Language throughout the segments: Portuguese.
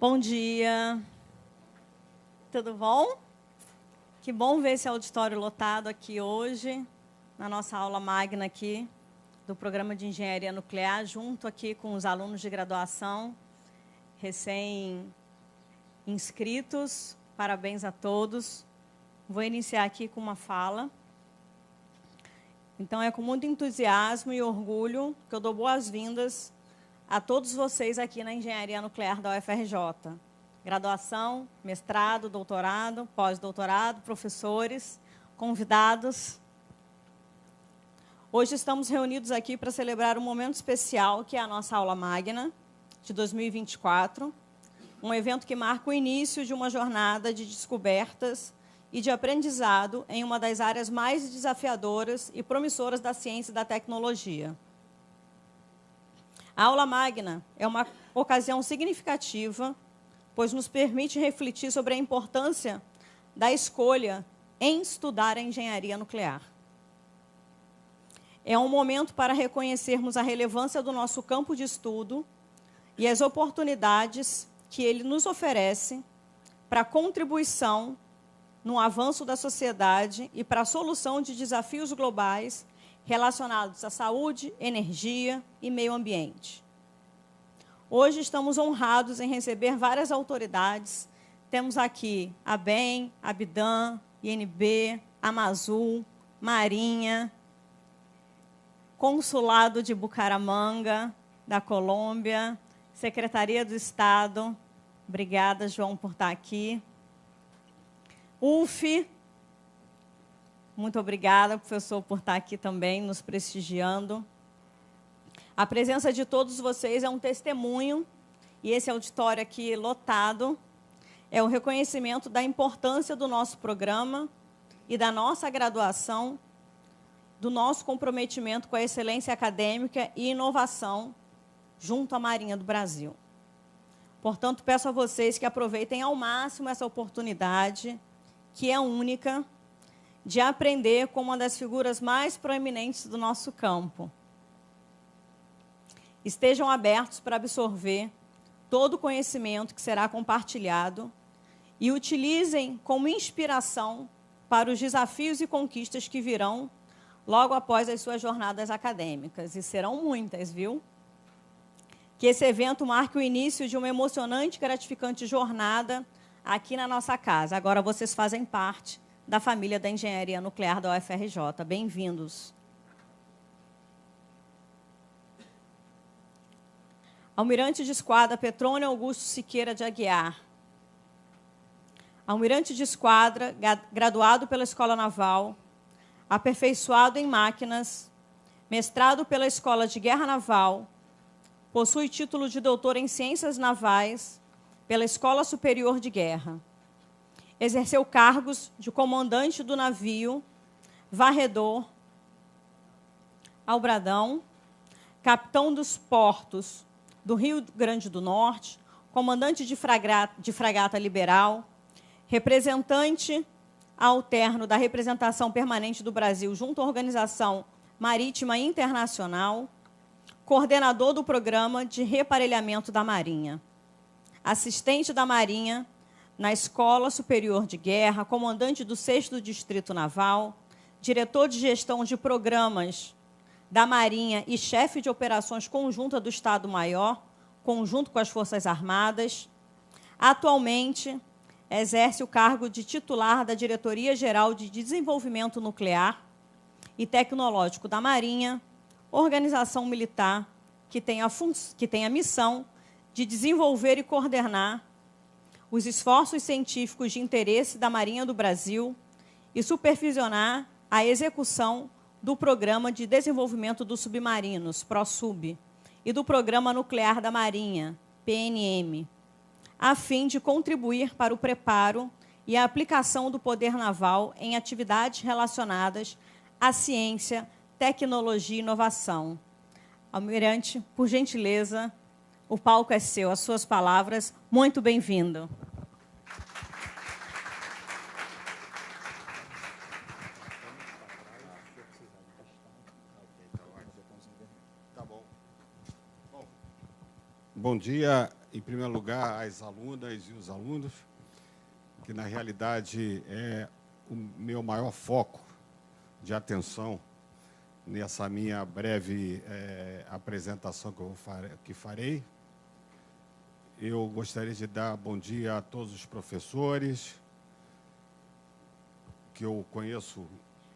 Bom dia. Tudo bom? Que bom ver esse auditório lotado aqui hoje, na nossa aula magna aqui, do Programa de Engenharia Nuclear, junto aqui com os alunos de graduação, recém-inscritos. Parabéns a todos. Vou iniciar aqui com uma fala. Então, é com muito entusiasmo e orgulho que eu dou boas-vindas a todos vocês aqui na Engenharia Nuclear da UFRJ. Graduação, mestrado, doutorado, pós-doutorado, professores, convidados. Hoje estamos reunidos aqui para celebrar um momento especial, que é a nossa aula magna de 2024, um evento que marca o início de uma jornada de descobertas e de aprendizado em uma das áreas mais desafiadoras e promissoras da ciência e da tecnologia. A aula magna é uma ocasião significativa, pois nos permite refletir sobre a importância da escolha em estudar a engenharia nuclear. É um momento para reconhecermos a relevância do nosso campo de estudo e as oportunidades que ele nos oferece para a contribuição no avanço da sociedade e para a solução de desafios globais relacionados à saúde, energia e meio ambiente. Hoje estamos honrados em receber várias autoridades. Temos aqui a ABEM, a Abidan, INB, Amazul, Marinha, Consulado de Bucaramanga, da Colômbia, Secretaria do Estado. Obrigada, João, por estar aqui. UF, muito obrigada, professor, por estar aqui também, nos prestigiando. A presença de todos vocês é um testemunho, e esse auditório aqui lotado é o reconhecimento da importância do nosso programa e da nossa graduação, do nosso comprometimento com a excelência acadêmica e inovação junto à Marinha do Brasil. Portanto, peço a vocês que aproveitem ao máximo essa oportunidade, que é única, de aprender com uma das figuras mais proeminentes do nosso campo. Estejam abertos para absorver todo o conhecimento que será compartilhado e utilizem como inspiração para os desafios e conquistas que virão logo após as suas jornadas acadêmicas. E serão muitas, viu? Que esse evento marque o início de uma emocionante e gratificante jornada aqui na nossa casa. Agora vocês fazem parte da família da Engenharia Nuclear da UFRJ. Bem-vindos. Almirante de Esquadra Petrônio Augusto Siqueira de Aguiar. Almirante de Esquadra, graduado pela Escola Naval, aperfeiçoado em máquinas, mestrado pela Escola de Guerra Naval, possui título de doutor em Ciências Navais pela Escola Superior de Guerra. Exerceu cargos de comandante do navio, varredor, Albradão, capitão dos portos do Rio Grande do Norte, comandante de fragata liberal, representante alterno da representação permanente do Brasil junto à Organização Marítima Internacional, coordenador do Programa de Reparelhamento da Marinha, assistente da Marinha na Escola Superior de Guerra, comandante do 6º Distrito Naval, diretor de gestão de programas da Marinha e chefe de operações conjunta do Estado-Maior, conjunto com as Forças Armadas. Atualmente, exerce o cargo de titular da Diretoria-Geral de Desenvolvimento Nuclear e Tecnológico da Marinha, organização militar que tem a missão de desenvolver e coordenar os esforços científicos de interesse da Marinha do Brasil e supervisionar a execução do Programa de Desenvolvimento dos Submarinos, PROSUB, e do Programa Nuclear da Marinha, PNM, a fim de contribuir para o preparo e a aplicação do poder naval em atividades relacionadas à ciência, tecnologia e inovação. Almirante, por gentileza, o palco é seu, as suas palavras. Muito bem-vindo. Bom dia em primeiro lugar, às alunas e os alunos, que, na realidade, é o meu maior foco de atenção nessa minha breve apresentação que farei. Eu gostaria de dar bom dia a todos os professores que eu conheço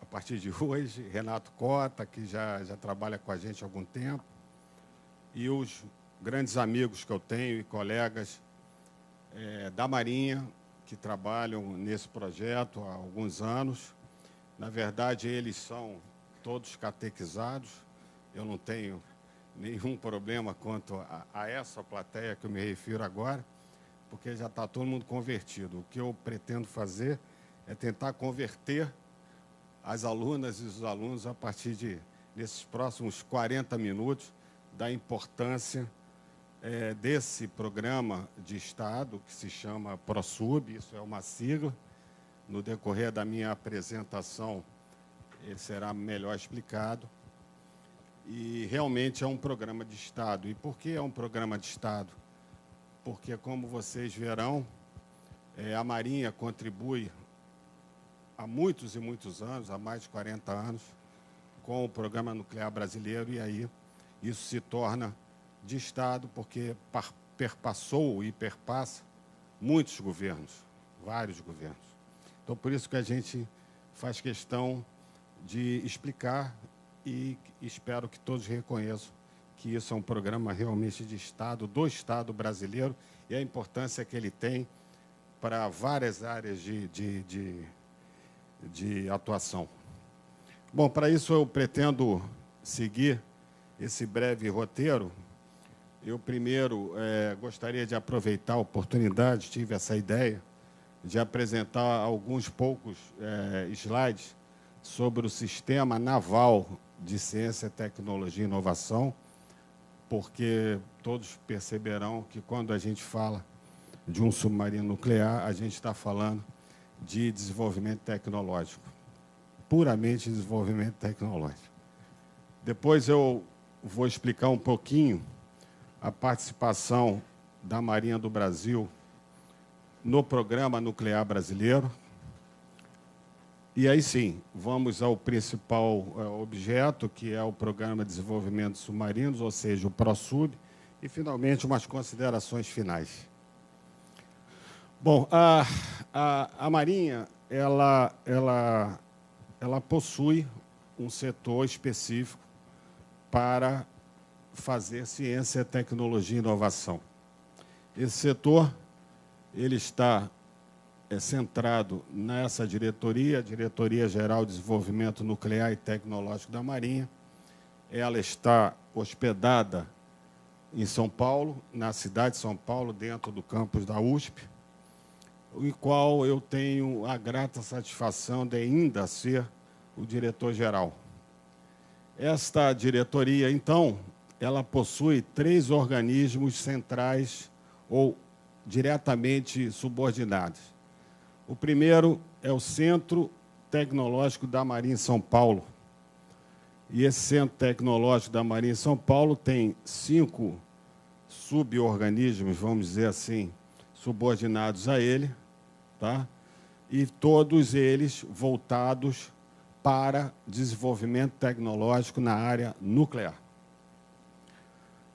a partir de hoje, Renato Cota, que já trabalha com a gente há algum tempo, e os grandes amigos que eu tenho e colegas da Marinha, que trabalham nesse projeto há alguns anos. Na verdade, eles são todos catequizados. Eu não tenho nenhum problema quanto a essa plateia que eu me refiro agora, porque já está todo mundo convertido. O que eu pretendo fazer é tentar converter as alunas e os alunos a partir desses próximos 40 minutos da importância desse programa de Estado, que se chama ProSub, isso é uma sigla. No decorrer da minha apresentação, ele será melhor explicado. E realmente é um programa de Estado. E por que é um programa de Estado? Porque, como vocês verão, a Marinha contribui há muitos e muitos anos, há mais de 40 anos, com o Programa Nuclear Brasileiro, e aí isso se torna de Estado, porque perpassou e perpassa muitos governos, vários governos. Então, por isso que a gente faz questão de explicar e espero que todos reconheçam que isso é um programa realmente de Estado, do Estado brasileiro, e a importância que ele tem para várias áreas de atuação. Bom, para isso eu pretendo seguir esse breve roteiro. Eu primeiro gostaria de aproveitar a oportunidade, tive essa ideia, de apresentar alguns poucos slides sobre o Sistema Naval de Ciência, Tecnologia e Inovação, porque todos perceberão que quando a gente fala de um submarino nuclear, a gente está falando de desenvolvimento tecnológico, puramente desenvolvimento tecnológico. Depois eu vou explicar um pouquinho a participação da Marinha do Brasil no Programa Nuclear Brasileiro. E aí sim, vamos ao principal objeto, que é o Programa de Desenvolvimento de Submarinos, ou seja, o ProSub, e, finalmente, umas considerações finais. Bom, a Marinha ela possui um setor específico para fazer ciência, tecnologia e inovação. Esse setor ele está centrado nessa diretoria, a Diretoria-Geral de Desenvolvimento Nuclear e Tecnológico da Marinha. Ela está hospedada em São Paulo, na cidade de São Paulo, dentro do campus da USP, em qual eu tenho a grata satisfação de ainda ser o diretor-geral. Esta diretoria, então, ela possui 3 organismos centrais ou diretamente subordinados. O primeiro é o Centro Tecnológico da Marinha em São Paulo. E esse Centro Tecnológico da Marinha em São Paulo tem 5 suborganismos, vamos dizer assim, subordinados a ele, tá? E todos eles voltados para desenvolvimento tecnológico na área nuclear.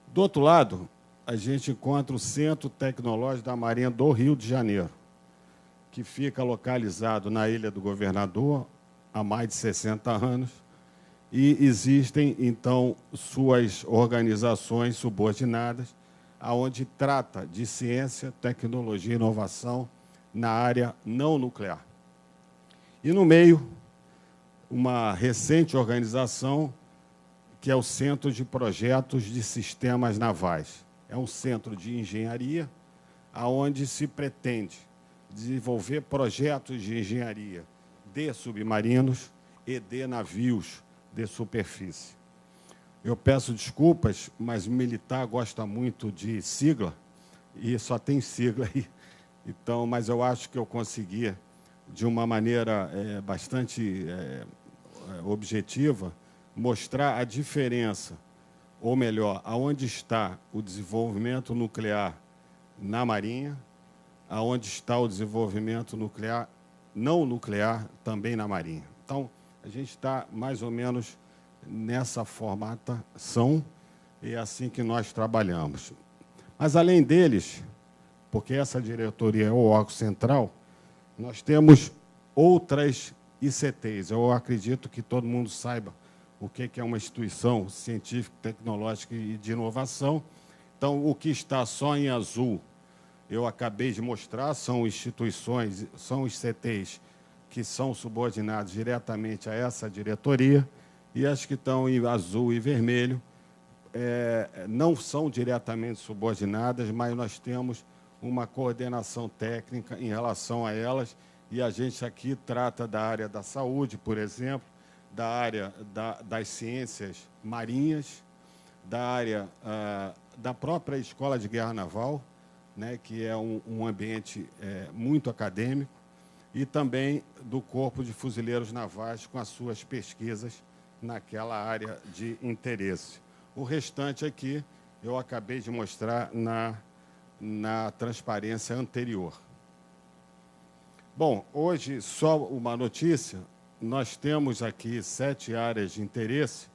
Do outro lado, a gente encontra o Centro Tecnológico da Marinha do Rio de Janeiro, que fica localizado na Ilha do Governador há mais de 60 anos, e existem, então, suas organizações subordinadas, onde trata de ciência, tecnologia e inovação na área não nuclear. E, no meio, uma recente organização, que é o Centro de Projetos de Sistemas Navais. É um centro de engenharia, onde se pretende desenvolver projetos de engenharia de submarinos e de navios de superfície. Eu peço desculpas, mas o militar gosta muito de sigla, e só tem sigla aí. Então, mas eu acho que eu consegui, de uma maneira bastante objetiva, mostrar a diferença, ou melhor, aonde está o desenvolvimento nuclear na Marinha, aonde está o desenvolvimento nuclear, não nuclear, também na Marinha. Então, a gente está mais ou menos nessa formatação e é assim que nós trabalhamos. Mas, além deles, porque essa diretoria é o órgão central, nós temos outras ICTs. Eu acredito que todo mundo saiba o que é uma instituição científica, tecnológica e de inovação. Então, o que está só em azul, eu acabei de mostrar, são instituições, são ICTs que são subordinados diretamente a essa diretoria, e as que estão em azul e vermelho não são diretamente subordinadas, mas nós temos uma coordenação técnica em relação a elas, e a gente aqui trata da área da saúde, por exemplo, da área das ciências marinhas, da área da própria Escola de Guerra Naval, né, que é um ambiente muito acadêmico, e também do Corpo de Fuzileiros Navais, com as suas pesquisas naquela área de interesse. O restante aqui eu acabei de mostrar na transparência anterior. Bom, hoje, só uma notícia, nós temos aqui 7 áreas de interesse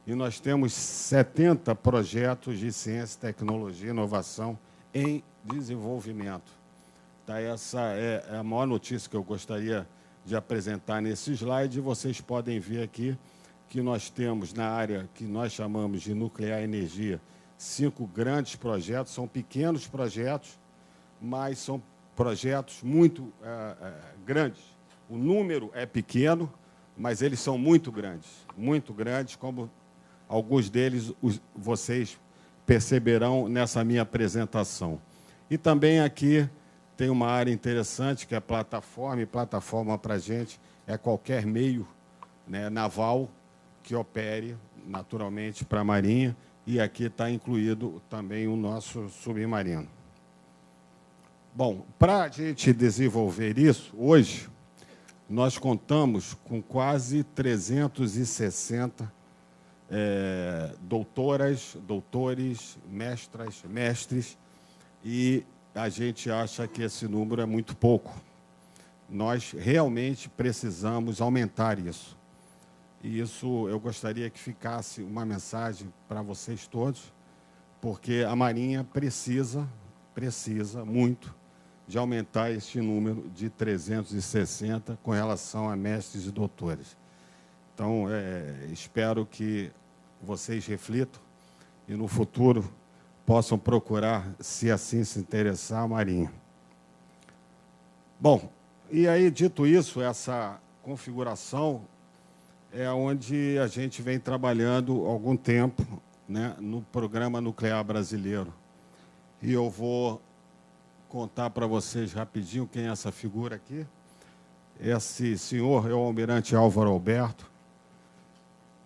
e nós temos 70 projetos de ciência, tecnologia e inovação em desenvolvimento. Tá, essa é a maior notícia que eu gostaria de apresentar nesse slide. E vocês podem ver aqui que nós temos, na área que nós chamamos de nuclear e energia, 5 grandes projetos, são pequenos projetos, mas são projetos muito grandes. O número é pequeno, mas eles são muito grandes, como alguns deles vocês perceberão nessa minha apresentação. E também aqui tem uma área interessante, que é a plataforma, e plataforma para a gente é qualquer meio, né, naval que opere, naturalmente, para a Marinha, e aqui está incluído também o nosso submarino. Bom, para a gente desenvolver isso, hoje, nós contamos com quase 360 doutoras, doutores, mestras, mestres, e a gente acha que esse número é muito pouco. Nós realmente precisamos aumentar isso. E isso eu gostaria que ficasse uma mensagem para vocês todos, porque a Marinha precisa muito de aumentar este número de 360 com relação a mestres e doutores. Então, espero que vocês reflitam e, no futuro, possam procurar, se assim se interessar, a Marinha. Bom, e aí, dito isso, essa configuração é onde a gente vem trabalhando há algum tempo, né, no Programa Nuclear Brasileiro. E eu vou contar para vocês rapidinho quem é essa figura aqui. Esse senhor é o almirante Álvaro Alberto.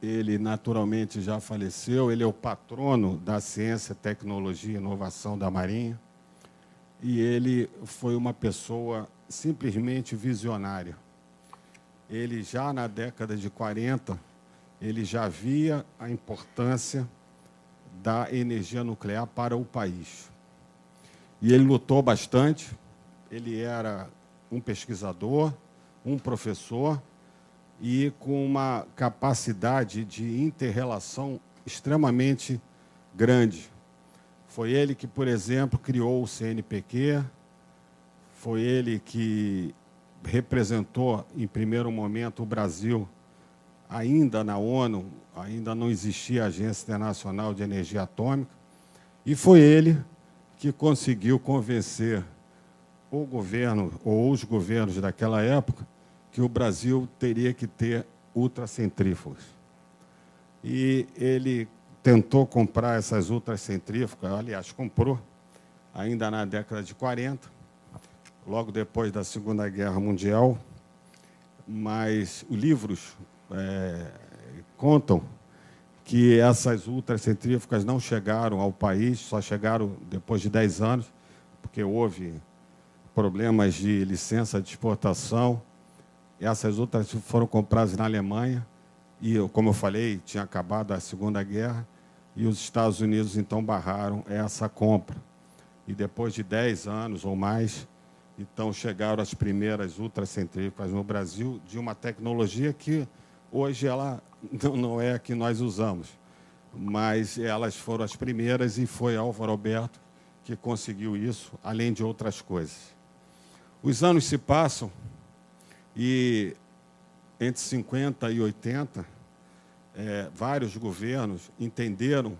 Ele, naturalmente, já faleceu. Ele é o patrono da ciência, tecnologia e inovação da Marinha. E ele foi uma pessoa simplesmente visionária. Ele, já na década de 40, ele já via a importância da energia nuclear para o país. E ele lutou bastante. Ele era um pesquisador, um professor, e com uma capacidade de inter-relação extremamente grande. Foi ele que, por exemplo, criou o CNPq, foi ele que representou, em primeiro momento, o Brasil, ainda na ONU, ainda não existia a Agência Internacional de Energia Atômica, e foi ele que conseguiu convencer o governo, ou os governos daquela época, que o Brasil teria que ter ultracentrífugas. E ele tentou comprar essas ultracentrífugas, aliás, comprou, ainda na década de 40, logo depois da Segunda Guerra Mundial, mas os livros contam que essas ultracentrífugas não chegaram ao país, só chegaram depois de 10 anos, porque houve problemas de licença de exportação. Essas ultracentrífugas foram compradas na Alemanha, e, como eu falei, tinha acabado a Segunda Guerra, e os Estados Unidos, então, barraram essa compra. e depois de 10 anos ou mais, então chegaram as primeiras ultracentrífugas no Brasil, de uma tecnologia que hoje ela não é a que nós usamos, mas elas foram as primeiras e foi Álvaro Alberto que conseguiu isso, além de outras coisas. Os anos se passam e, entre 50 e 80, vários governos entenderam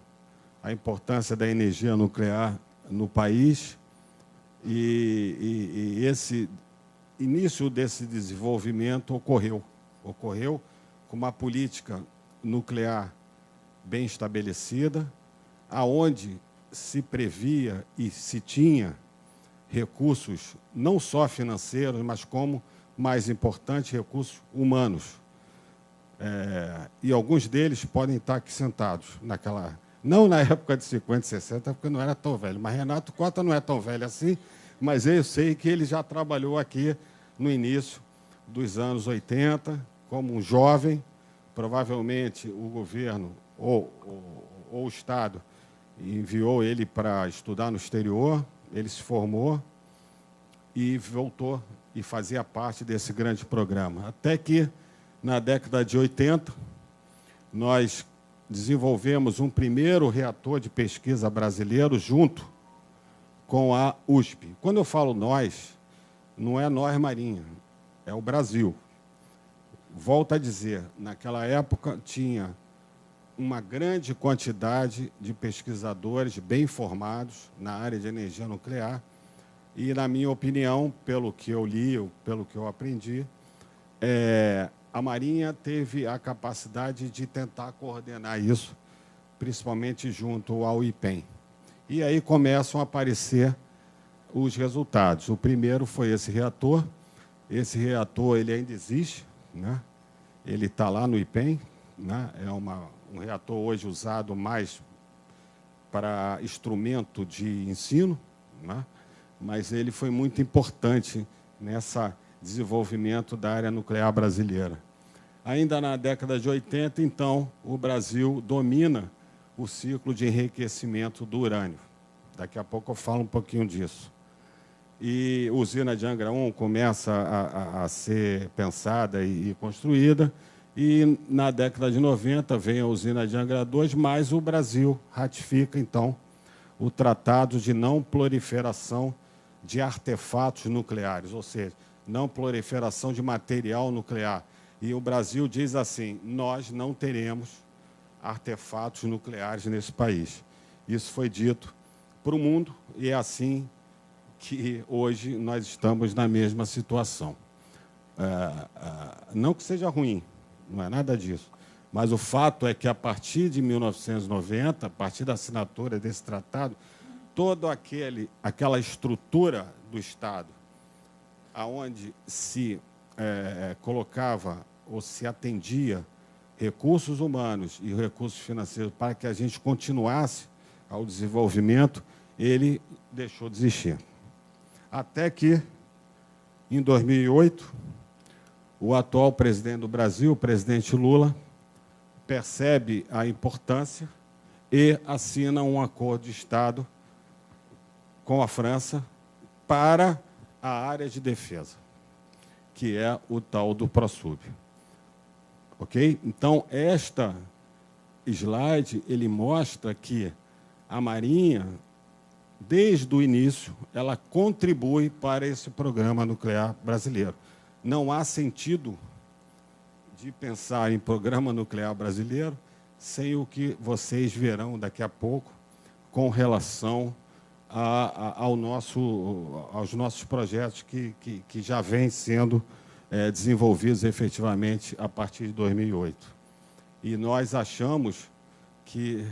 a importância da energia nuclear no país e esse início desse desenvolvimento ocorreu com uma política nuclear bem estabelecida, aonde se previa e se tinha recursos não só financeiros, mas como, mais importante, recursos humanos. E alguns deles podem estar aqui sentados, não na época de 50 e 60, porque não era tão velho, mas Renato Cota não é tão velho assim, mas eu sei que ele já trabalhou aqui no início dos anos 80, como um jovem. Provavelmente o governo ou o Estado enviou ele para estudar no exterior, ele se formou e voltou e fazia parte desse grande programa. Até que, na década de 80, nós desenvolvemos um primeiro reator de pesquisa brasileiro junto com a USP. Quando eu falo nós, não é nós, Marinha, é o Brasil. Volto a dizer, naquela época tinha uma grande quantidade de pesquisadores bem formados na área de energia nuclear e, na minha opinião, pelo que eu li, pelo que eu aprendi, a Marinha teve a capacidade de tentar coordenar isso, principalmente junto ao IPEM. E aí começam a aparecer os resultados. O primeiro foi esse reator. Esse reator ele ainda existe, né? Ele está lá no IPEM, né? É um reator hoje usado mais para instrumento de ensino, né? Mas ele foi muito importante nesse desenvolvimento da área nuclear brasileira. Ainda na década de 80, então, o Brasil domina o ciclo de enriquecimento do urânio. Daqui a pouco eu falo um pouquinho disso. E a usina de Angra 1 começa a ser pensada e construída, e na década de 90 vem a usina de Angra 2, mas o Brasil ratifica, então, o Tratado de Não Proliferação de Artefatos Nucleares, ou seja, não proliferação de material nuclear. E o Brasil diz assim: nós não teremos artefatos nucleares nesse país. Isso foi dito para o mundo e é assim que hoje nós estamos na mesma situação. Não que seja ruim, não é nada disso, mas o fato é que, a partir de 1990, a partir da assinatura desse tratado, toda aquela estrutura do Estado, aonde se colocava ou se atendia recursos humanos e recursos financeiros para que a gente continuasse ao desenvolvimento, ele deixou de existir. Até que, em 2008, o atual presidente do Brasil, o presidente Lula, percebe a importância e assina um acordo de Estado com a França para a área de defesa, que é o tal do ProSub. Ok? Então, esta slide ele mostra que a Marinha, desde o início, ela contribui para esse programa nuclear brasileiro. Não há sentido de pensar em programa nuclear brasileiro sem o que vocês verão daqui a pouco com relação aos nossos projetos que já vêm sendo desenvolvidos efetivamente a partir de 2008. E nós achamos que,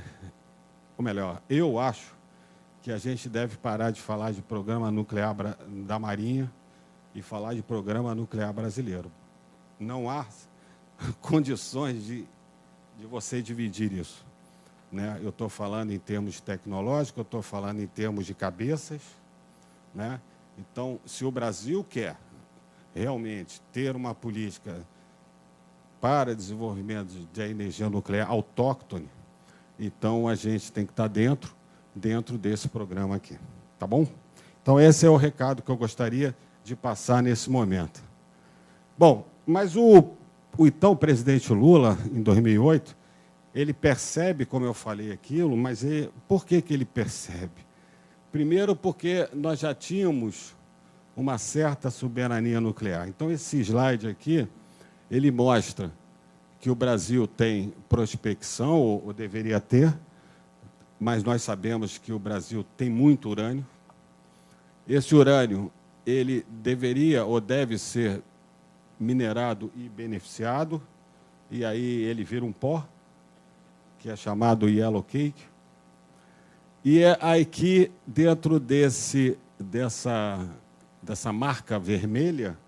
ou melhor, eu acho que a gente deve parar de falar de programa nuclear da Marinha e falar de programa nuclear brasileiro. Não há condições de você dividir isso, né? Eu estou falando em termos tecnológicos, eu estou falando em termos de cabeças, né? Então, se o Brasil quer realmente ter uma política para desenvolvimento de energia nuclear autóctone, então a gente tem que estar dentro desse programa aqui. tá bom? Então, esse é o recado que eu gostaria de passar nesse momento. Bom, mas o então presidente Lula, em 2008, ele percebe, como eu falei, aquilo, mas por que ele percebe? Primeiro, porque nós já tínhamos uma certa soberania nuclear. Então, esse slide aqui, ele mostra que o Brasil tem prospecção, ou deveria ter, mas nós sabemos que o Brasil tem muito urânio. Esse urânio, ele deveria ou deve ser minerado e beneficiado, e aí ele vira um pó, que é chamado yellow cake. E é aqui, dentro dessa marca vermelha,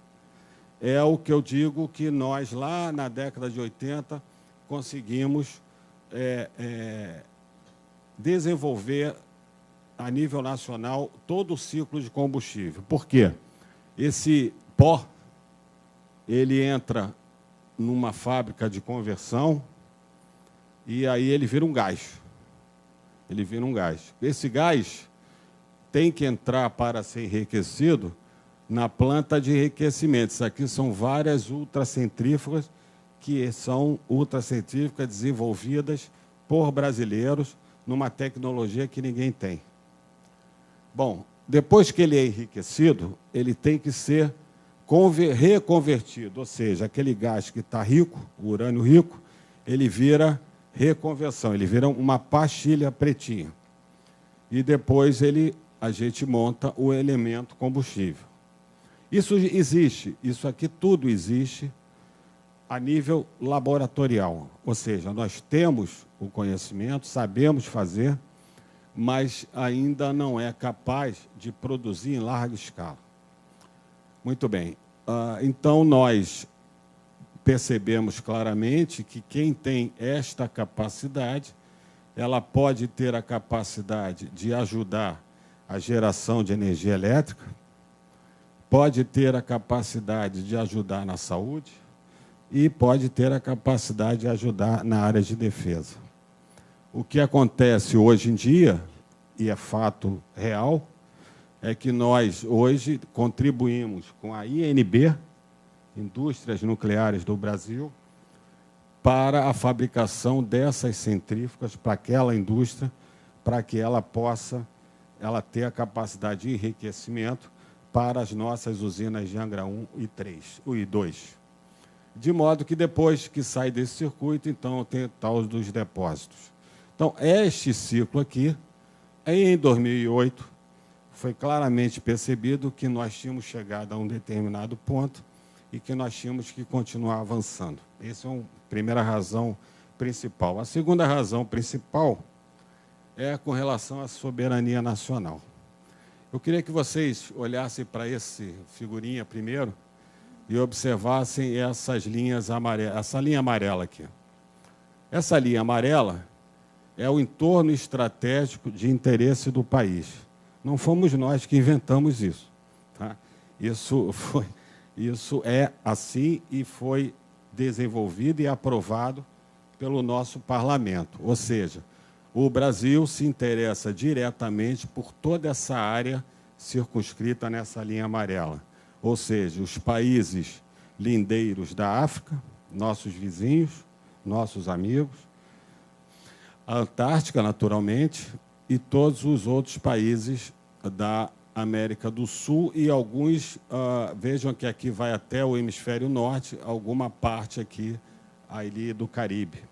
é o que eu digo que nós, lá na década de 80, conseguimos desenvolver, a nível nacional, todo o ciclo de combustível. Por quê? Esse pó, ele entra numa fábrica de conversão e aí ele vira um gás. Ele vira um gás. Esse gás tem que entrar para ser enriquecido na planta de enriquecimento. Isso aqui são várias ultracentrífugas, que são ultracentrífugas desenvolvidas por brasileiros numa tecnologia que ninguém tem. Bom, depois que ele é enriquecido, ele tem que ser reconvertido, ou seja, aquele gás que está rico, o urânio rico, ele vira reconversão, ele vira uma pastilha pretinha. E depois a gente monta o elemento combustível. Isso existe, isso aqui tudo existe a nível laboratorial, ou seja, nós temos o conhecimento, sabemos fazer, mas ainda não é capaz de produzir em larga escala. Muito bem. Então, nós percebemos claramente que quem tem esta capacidade, ela pode ter a capacidade de ajudar a geração de energia elétrica, pode ter a capacidade de ajudar na saúde e pode ter a capacidade de ajudar na área de defesa. O que acontece hoje em dia, e é fato real, é que nós hoje contribuímos com a INB, Indústrias Nucleares do Brasil, para a fabricação dessas centrífugas, para aquela indústria, para que ela possa ter a capacidade de enriquecimento para as nossas usinas de Angra 1 e 2. De modo que depois que sai desse circuito, então tem o tal dos depósitos. Então, este ciclo aqui, em 2008, foi claramente percebido que nós tínhamos chegado a um determinado ponto e que nós tínhamos que continuar avançando. Essa é a primeira razão principal. A segunda razão principal é com relação à soberania nacional. Eu queria que vocês olhassem para esse figurinha primeiro e observassem essas linhas amarelas, essa linha amarela aqui. Essa linha amarela é o entorno estratégico de interesse do país. Não fomos nós que inventamos isso. Tá? Isso é assim e foi desenvolvido e aprovado pelo nosso parlamento. Ou seja, o Brasil se interessa diretamente por toda essa área circunscrita nessa linha amarela. Ou seja, os países lindeiros da África, nossos vizinhos, nossos amigos, a Antártica, naturalmente, e todos os outros países da América do Sul e alguns, vejam que aqui vai até o hemisfério norte, alguma parte aqui ali do Caribe.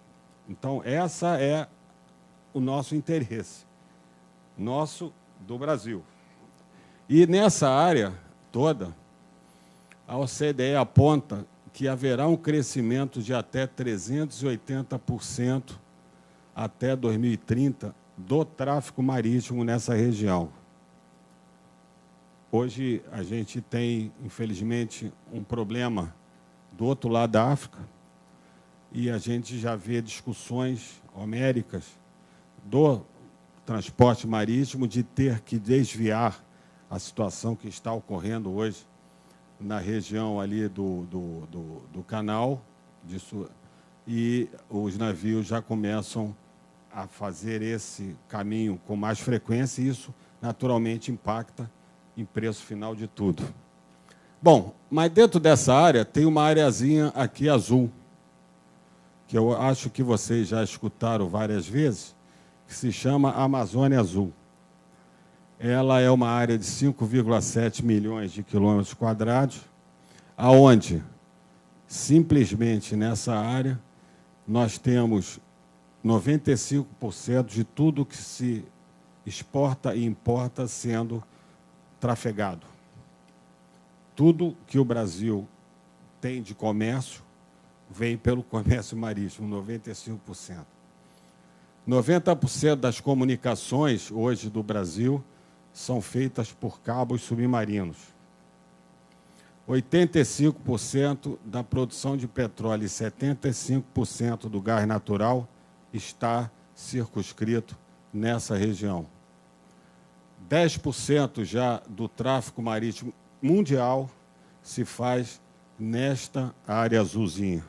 Então, essa é o nosso interesse, nosso do Brasil. E nessa área toda, a OCDE aponta que haverá um crescimento de até 380% até 2030 do tráfego marítimo nessa região. Hoje a gente tem, infelizmente, um problema do outro lado da África e a gente já vê discussões homéricas do transporte marítimo de ter que desviar a situação que está ocorrendo hoje na região ali do canal, e os navios já começam a fazer esse caminho com mais frequência, e isso naturalmente impacta em preço final de tudo. Bom, mas dentro dessa área tem uma areazinha aqui azul, que eu acho que vocês já escutaram várias vezes, que se chama Amazônia Azul. Ela é uma área de 5,7 milhões de quilômetros quadrados, aonde, simplesmente nessa área, nós temos 95% de tudo que se exporta e importa sendo trafegado. Tudo que o Brasil tem de comércio vem pelo comércio marítimo, 95%. 90% das comunicações hoje do Brasil são feitas por cabos submarinos. 85% da produção de petróleo e 75% do gás natural está circunscrito nessa região. 10% já do tráfego marítimo mundial se faz nesta área azulzinha.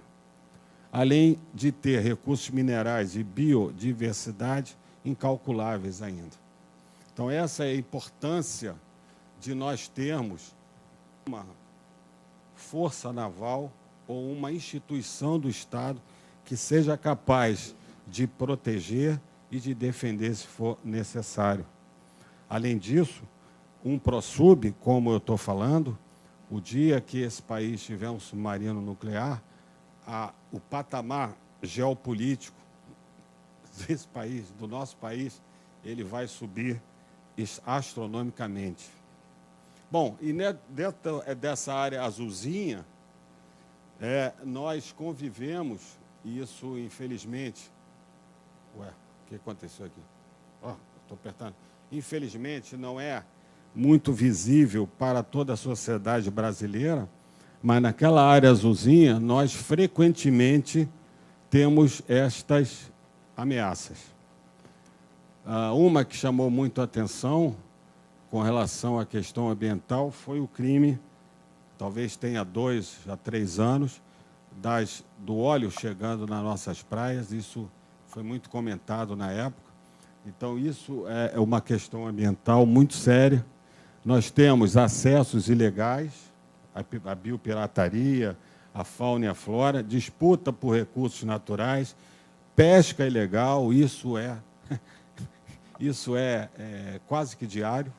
Além de ter recursos minerais e biodiversidade incalculáveis ainda. Então, essa é a importância de nós termos uma força naval ou uma instituição do Estado que seja capaz de proteger e de defender se for necessário. Além disso, um PROSUB, como eu estou falando, o dia que esse país tiver um submarino nuclear, o patamar geopolítico desse país, do nosso país, ele vai subir astronomicamente. Bom, e dentro dessa área azulzinha, nós convivemos, e isso, infelizmente... Ué, o que aconteceu aqui? Estou apertando. Infelizmente, não é muito visível para toda a sociedade brasileira, mas naquela área azulzinha, nós frequentemente temos estas ameaças. Uma que chamou muito a atenção com relação à questão ambiental foi o crime, talvez tenha 2 a 3 anos, do óleo chegando nas nossas praias. Isso foi muito comentado na época. Então, isso é uma questão ambiental muito séria. Nós temos acessos ilegais, a biopirataria, a fauna e a flora, disputa por recursos naturais, pesca ilegal, isso é quase que diário.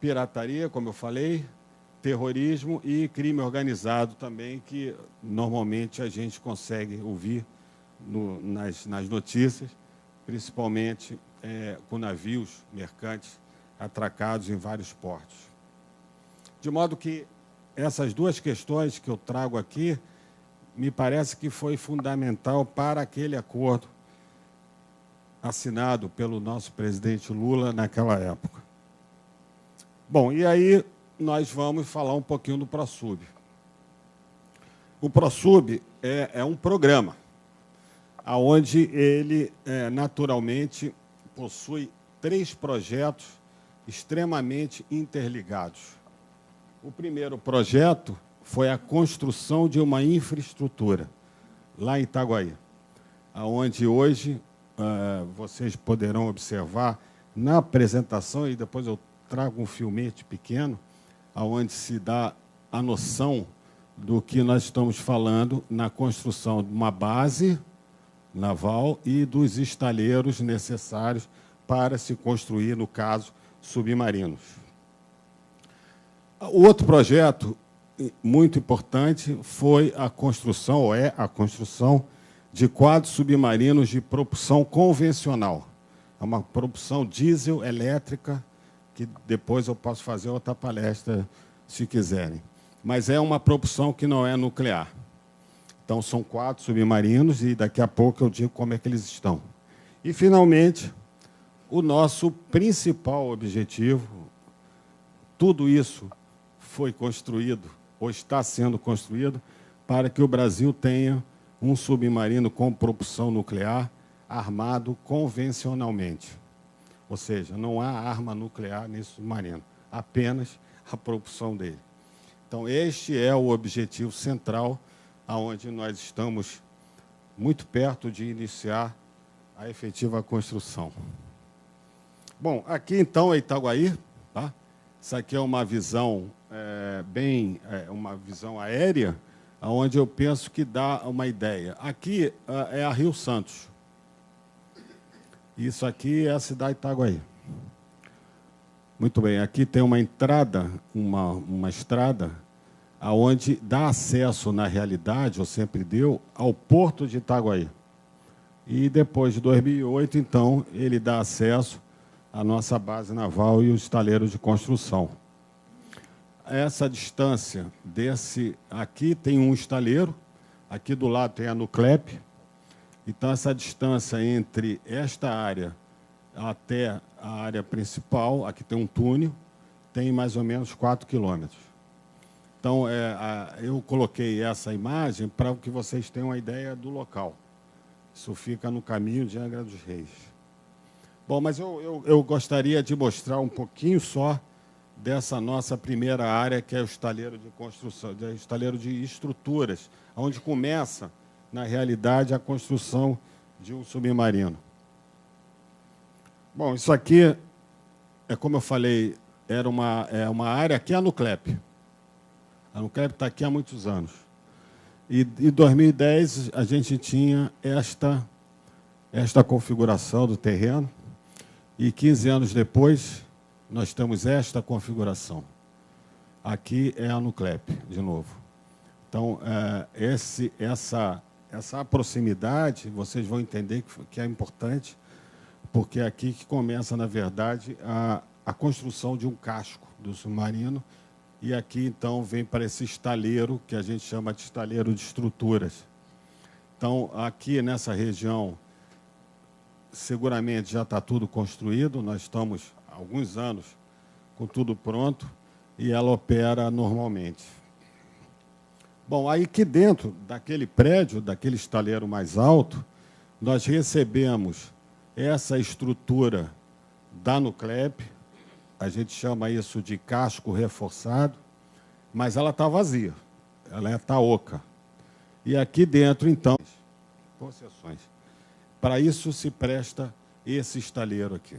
Pirataria, como eu falei, terrorismo e crime organizado também, que normalmente a gente consegue ouvir nas notícias, principalmente com navios mercantes atracados em vários portos. De modo que essas duas questões que eu trago aqui, me parece que foi fundamental para aquele acordo assinado pelo nosso presidente Lula naquela época. Bom, e aí nós vamos falar um pouquinho do PROSUB. O PROSUB é um programa, onde ele, naturalmente, possui 3 projetos extremamente interligados. O primeiro projeto foi a construção de uma infraestrutura, lá em Itaguaí, onde hoje vocês poderão observar na apresentação, e depois eu trago um filmete pequeno, onde se dá a noção do que nós estamos falando na construção de uma base naval e dos estaleiros necessários para se construir, no caso, submarinos. O outro projeto muito importante foi a construção, ou é a construção, de quadros submarinos de propulsão convencional. É uma propulsão diesel elétrica, que depois eu posso fazer outra palestra, se quiserem. Mas é uma propulsão que não é nuclear. Então, são 4 submarinos, e daqui a pouco eu digo como é que eles estão. E, finalmente, o nosso principal objetivo, tudo isso foi construído, ou está sendo construído, para que o Brasil tenha um submarino com propulsão nuclear armado convencionalmente. Ou seja, não há arma nuclear nesse submarino, apenas a propulsão dele. Então, este é o objetivo central, onde nós estamos muito perto de iniciar a efetiva construção. Bom, aqui então é Itaguaí, tá? Isso aqui é uma visão uma visão aérea, onde eu penso que dá uma ideia. Aqui é a Rio Santos. Isso aqui é a cidade de Itaguaí. Muito bem, aqui tem uma entrada, uma estrada, aonde dá acesso, na realidade, ou sempre deu, ao porto de Itaguaí. E depois de 2008, então, ele dá acesso à nossa base naval e os estaleiros de construção. Essa distância desse... Aqui tem um estaleiro, aqui do lado tem a Nuclep. Então, essa distância entre esta área até a área principal, aqui tem um túnel, tem mais ou menos 4 quilômetros. Então, eu coloquei essa imagem para que vocês tenham uma ideia do local. Isso fica no caminho de Angra dos Reis. Bom, mas eu gostaria de mostrar um pouquinho só dessa nossa primeira área, que é o estaleiro de construção, o estaleiro de estruturas, onde começa, na realidade, a construção de um submarino. Bom, isso aqui, como eu falei, é uma área que é a Nuclep. A Nuclep está aqui há muitos anos. E em 2010, a gente tinha esta configuração do terreno, e 15 anos depois, nós temos esta configuração. Aqui é a Nuclep, de novo. Então, essa proximidade, vocês vão entender que é importante, porque é aqui que começa, na verdade, a construção de um casco do submarino, e aqui, então, vem para esse estaleiro, que a gente chama de estaleiro de estruturas. Então, aqui nessa região, seguramente já está tudo construído, nós estamos há alguns anos com tudo pronto, e ela opera normalmente. Bom, aí aqui dentro daquele prédio, daquele estaleiro mais alto, nós recebemos essa estrutura da Nuclep, a gente chama isso de casco reforçado, mas ela está vazia, ela está oca. E aqui dentro, então, concessões. Para isso se presta esse estaleiro aqui.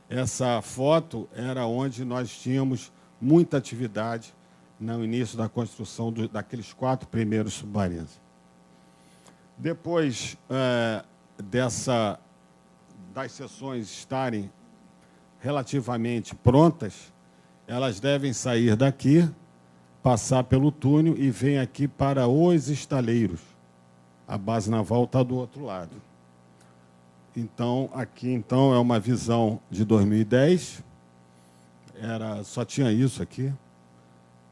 Essa foto era onde nós tínhamos muita atividade no início da construção daqueles 4 primeiros submarinos. Depois das seções estarem relativamente prontas, elas devem sair daqui, passar pelo túnel e vem aqui para os estaleiros. A base naval está do outro lado. Então, aqui então, é uma visão de 2010. Só tinha isso aqui.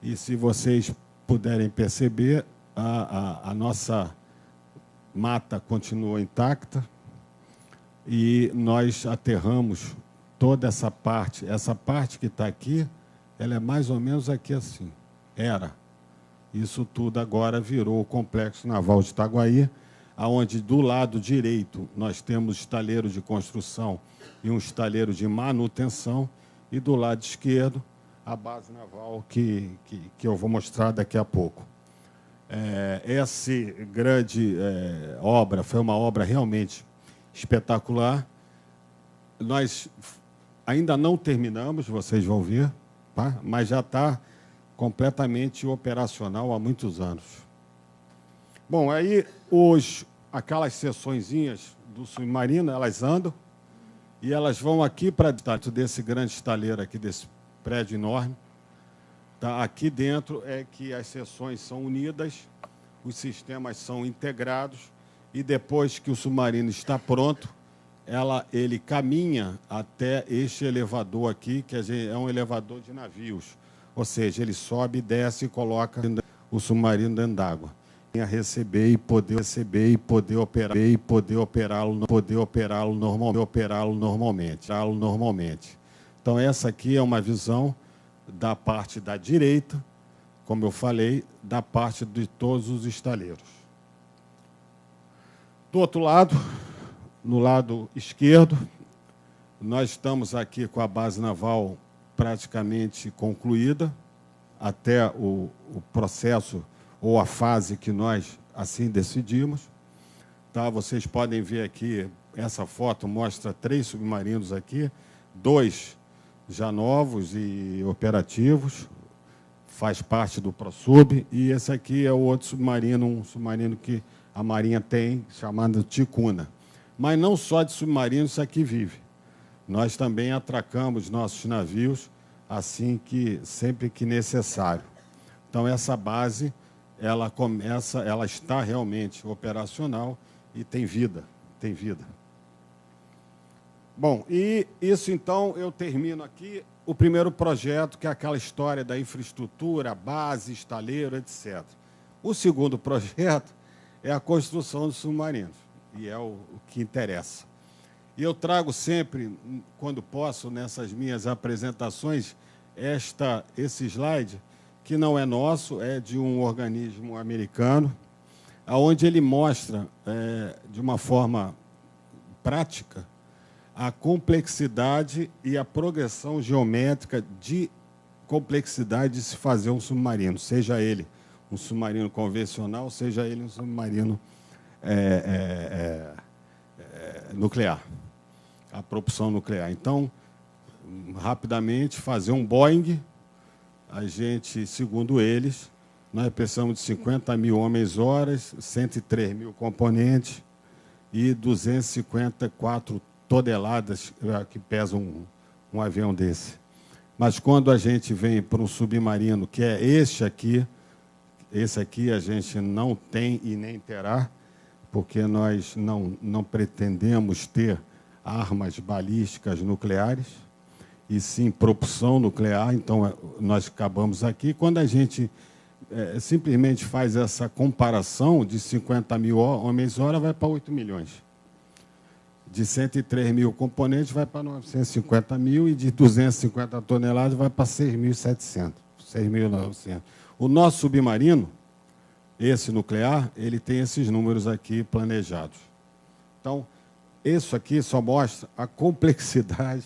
E, se vocês puderem perceber, a nossa mata continua intacta e nós aterramos toda essa parte. Essa parte que está aqui, ela é mais ou menos aqui assim. Era. Isso tudo agora virou o Complexo Naval de Itaguaí, onde do lado direito nós temos estaleiro de construção e um estaleiro de manutenção, e do lado esquerdo a base naval que eu vou mostrar daqui a pouco. Essa grande obra foi uma obra realmente espetacular. Nós ainda não terminamos, vocês vão ver, tá? Mas já está completamente operacional há muitos anos. Bom, aí aquelas seçõezinhas do submarino, elas andam e elas vão aqui para dentro desse grande estaleiro aqui, desse prédio enorme. Tá? Aqui dentro é que as seções são unidas, os sistemas são integrados, e depois que o submarino está pronto, ele caminha até este elevador aqui, que é um elevador de navios. Ou seja, ele sobe, desce e coloca o submarino dentro d'água. A receber e poder operá-lo normalmente. Então, essa aqui é uma visão da parte da direita, como eu falei, da parte de todos os estaleiros. Do outro lado, no lado esquerdo, nós estamos aqui com a base naval praticamente concluída, até o processo ou a fase que nós assim decidimos. Tá? Vocês podem ver aqui essa foto mostra 3 submarinos aqui, 2 já novos e operativos, faz parte do ProSub, e esse aqui é o outro submarino, um submarino que a Marinha tem, chamado Ticuna. Mas não só de submarinos isso aqui vive. Nós também atracamos nossos navios assim que sempre que necessário. Então essa base ela está realmente operacional e tem vida, tem vida. Bom, e isso então eu termino aqui o primeiro projeto, que é aquela história da infraestrutura, base, estaleiro, etc. O segundo projeto é a construção dos submarinos, e é o que interessa. E eu trago sempre, quando posso, nessas minhas apresentações, esse slide, que não é nosso, é de um organismo americano, onde ele mostra, de uma forma prática, a complexidade e a progressão geométrica de complexidade de se fazer um submarino, seja ele um submarino convencional, seja ele um submarino nuclear, a propulsão nuclear. Então, rapidamente, fazer um Boeing, a gente, segundo eles, nós precisamos de 50 mil homens-horas, 103 mil componentes e 254 toneladas que pesa um avião desse. Mas quando a gente vem para um submarino, que é esse aqui a gente não tem e nem terá, porque nós não pretendemos ter armas balísticas nucleares, e sim propulsão nuclear. Então, nós acabamos aqui. Quando a gente simplesmente faz essa comparação de 50 mil homens-hora, vai para 8 milhões. De 103 mil componentes, vai para 950 mil, e de 250 toneladas, vai para 6.700, 6.900. O nosso submarino, esse nuclear, ele tem esses números aqui planejados. Então, isso aqui só mostra a complexidade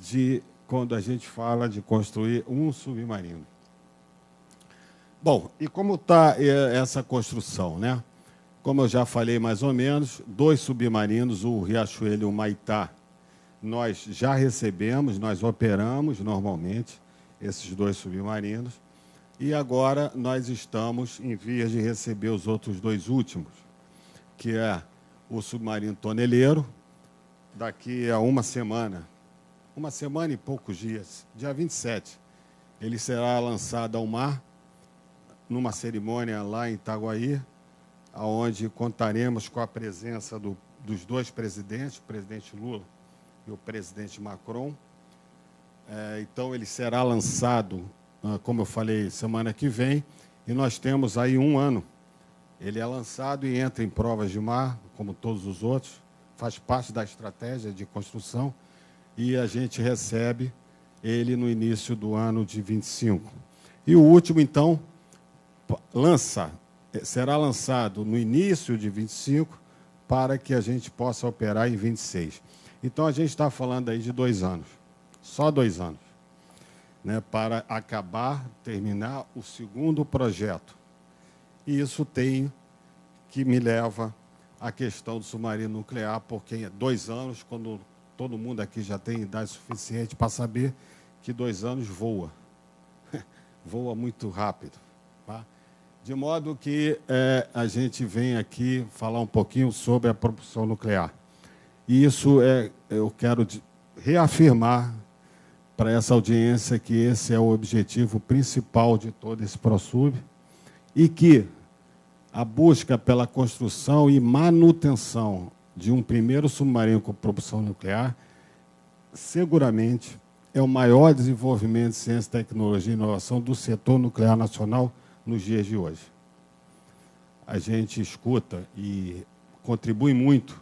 de quando a gente fala de construir um submarino. Bom, e como está essa construção, né? Como eu já falei mais ou menos, 2 submarinos, o Riachuelo e o Maitá, nós já recebemos, nós operamos normalmente esses 2 submarinos, e agora nós estamos em vias de receber os outros 2 últimos, que é o submarino toneleiro, daqui a uma semana e poucos dias, dia 27, ele será lançado ao mar, numa cerimônia lá em Itaguaí, onde contaremos com a presença dos 2 presidentes, o presidente Lula e o presidente Macron. Então, ele será lançado, como eu falei, semana que vem, e nós temos aí 1 ano. Ele é lançado e entra em provas de mar, como todos os outros, faz parte da estratégia de construção, e a gente recebe ele no início do ano de 25. E o último, então, será lançado no início de 25, para que a gente possa operar em 26. Então, a gente está falando aí de 2 anos, só 2 anos, né, para terminar o segundo projeto. E isso que me leva à questão do submarino nuclear, porque 2 anos, quando todo mundo aqui já tem idade suficiente para saber que 2 anos voa. Voa muito rápido. Tá? De modo que a gente vem aqui falar um pouquinho sobre a propulsão nuclear. E isso eu quero reafirmar para essa audiência que esse é o objetivo principal de todo esse ProSub, e que a busca pela construção e manutenção de um primeiro submarino com propulsão nuclear seguramente é o maior desenvolvimento de ciência, tecnologia e inovação do setor nuclear nacional nos dias de hoje. A gente escuta e contribui muito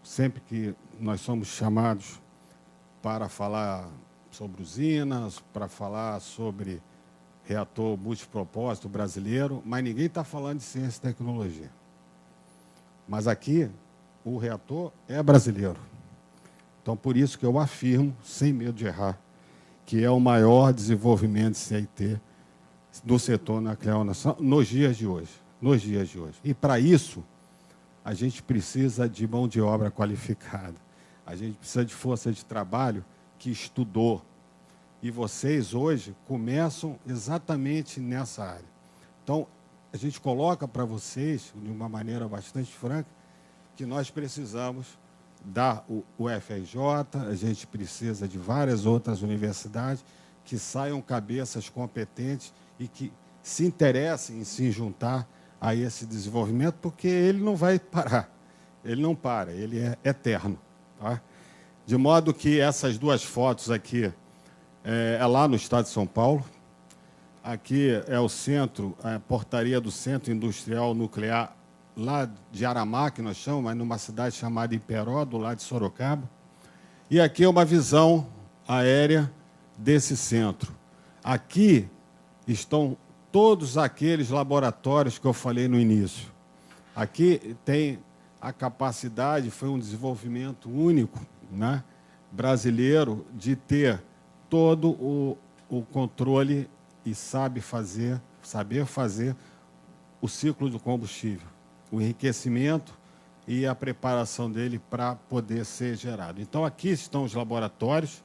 sempre que nós somos chamados para falar sobre usinas, para falar sobre reator multipropósito brasileiro, mas ninguém está falando de ciência e tecnologia. Mas aqui, o reator é brasileiro. Então, por isso que eu afirmo, sem medo de errar, que é o maior desenvolvimento de CIT do setor nuclear nacional nos dias de hoje. Nos dias de hoje. E, para isso, a gente precisa de mão de obra qualificada. A gente precisa de força de trabalho que estudou. E vocês, hoje, começam exatamente nessa área. Então, a gente coloca para vocês, de uma maneira bastante franca, que nós precisamos da UFRJ, a gente precisa de várias outras universidades que saiam cabeças competentes e que se interessem em se juntar a esse desenvolvimento, porque ele não vai parar. Ele não para, ele é eterno. Tá? De modo que essas duas fotos aqui é lá no estado de São Paulo. Aqui é o centro, a portaria do Centro Industrial Nuclear, lá de Aramá, que nós chamamos, mas numa cidade chamada Iperó, do lado de Sorocaba. E aqui é uma visão aérea desse centro. Aqui estão todos aqueles laboratórios que eu falei no início. Aqui tem a capacidade, foi um desenvolvimento único, né, brasileiro, de ter todo o controle e saber fazer o ciclo do combustível, o enriquecimento e a preparação dele para poder ser gerado. Então, aqui estão os laboratórios,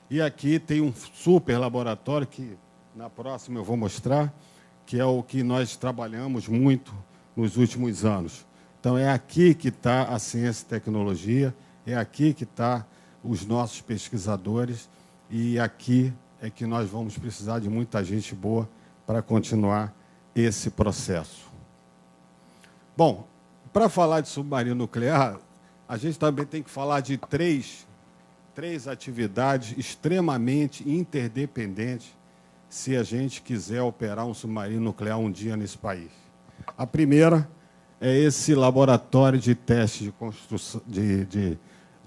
e aqui tem um super laboratório que, na próxima, eu vou mostrar, que é o que nós trabalhamos muito nos últimos anos. Então, é aqui que está a ciência e tecnologia, é aqui que está os nossos pesquisadores, e aqui é que nós vamos precisar de muita gente boa para continuar esse processo. Bom, para falar de submarino nuclear, a gente também tem que falar de três atividades extremamente interdependentes se a gente quiser operar um submarino nuclear um dia nesse país. A primeira é esse laboratório de teste de construção, de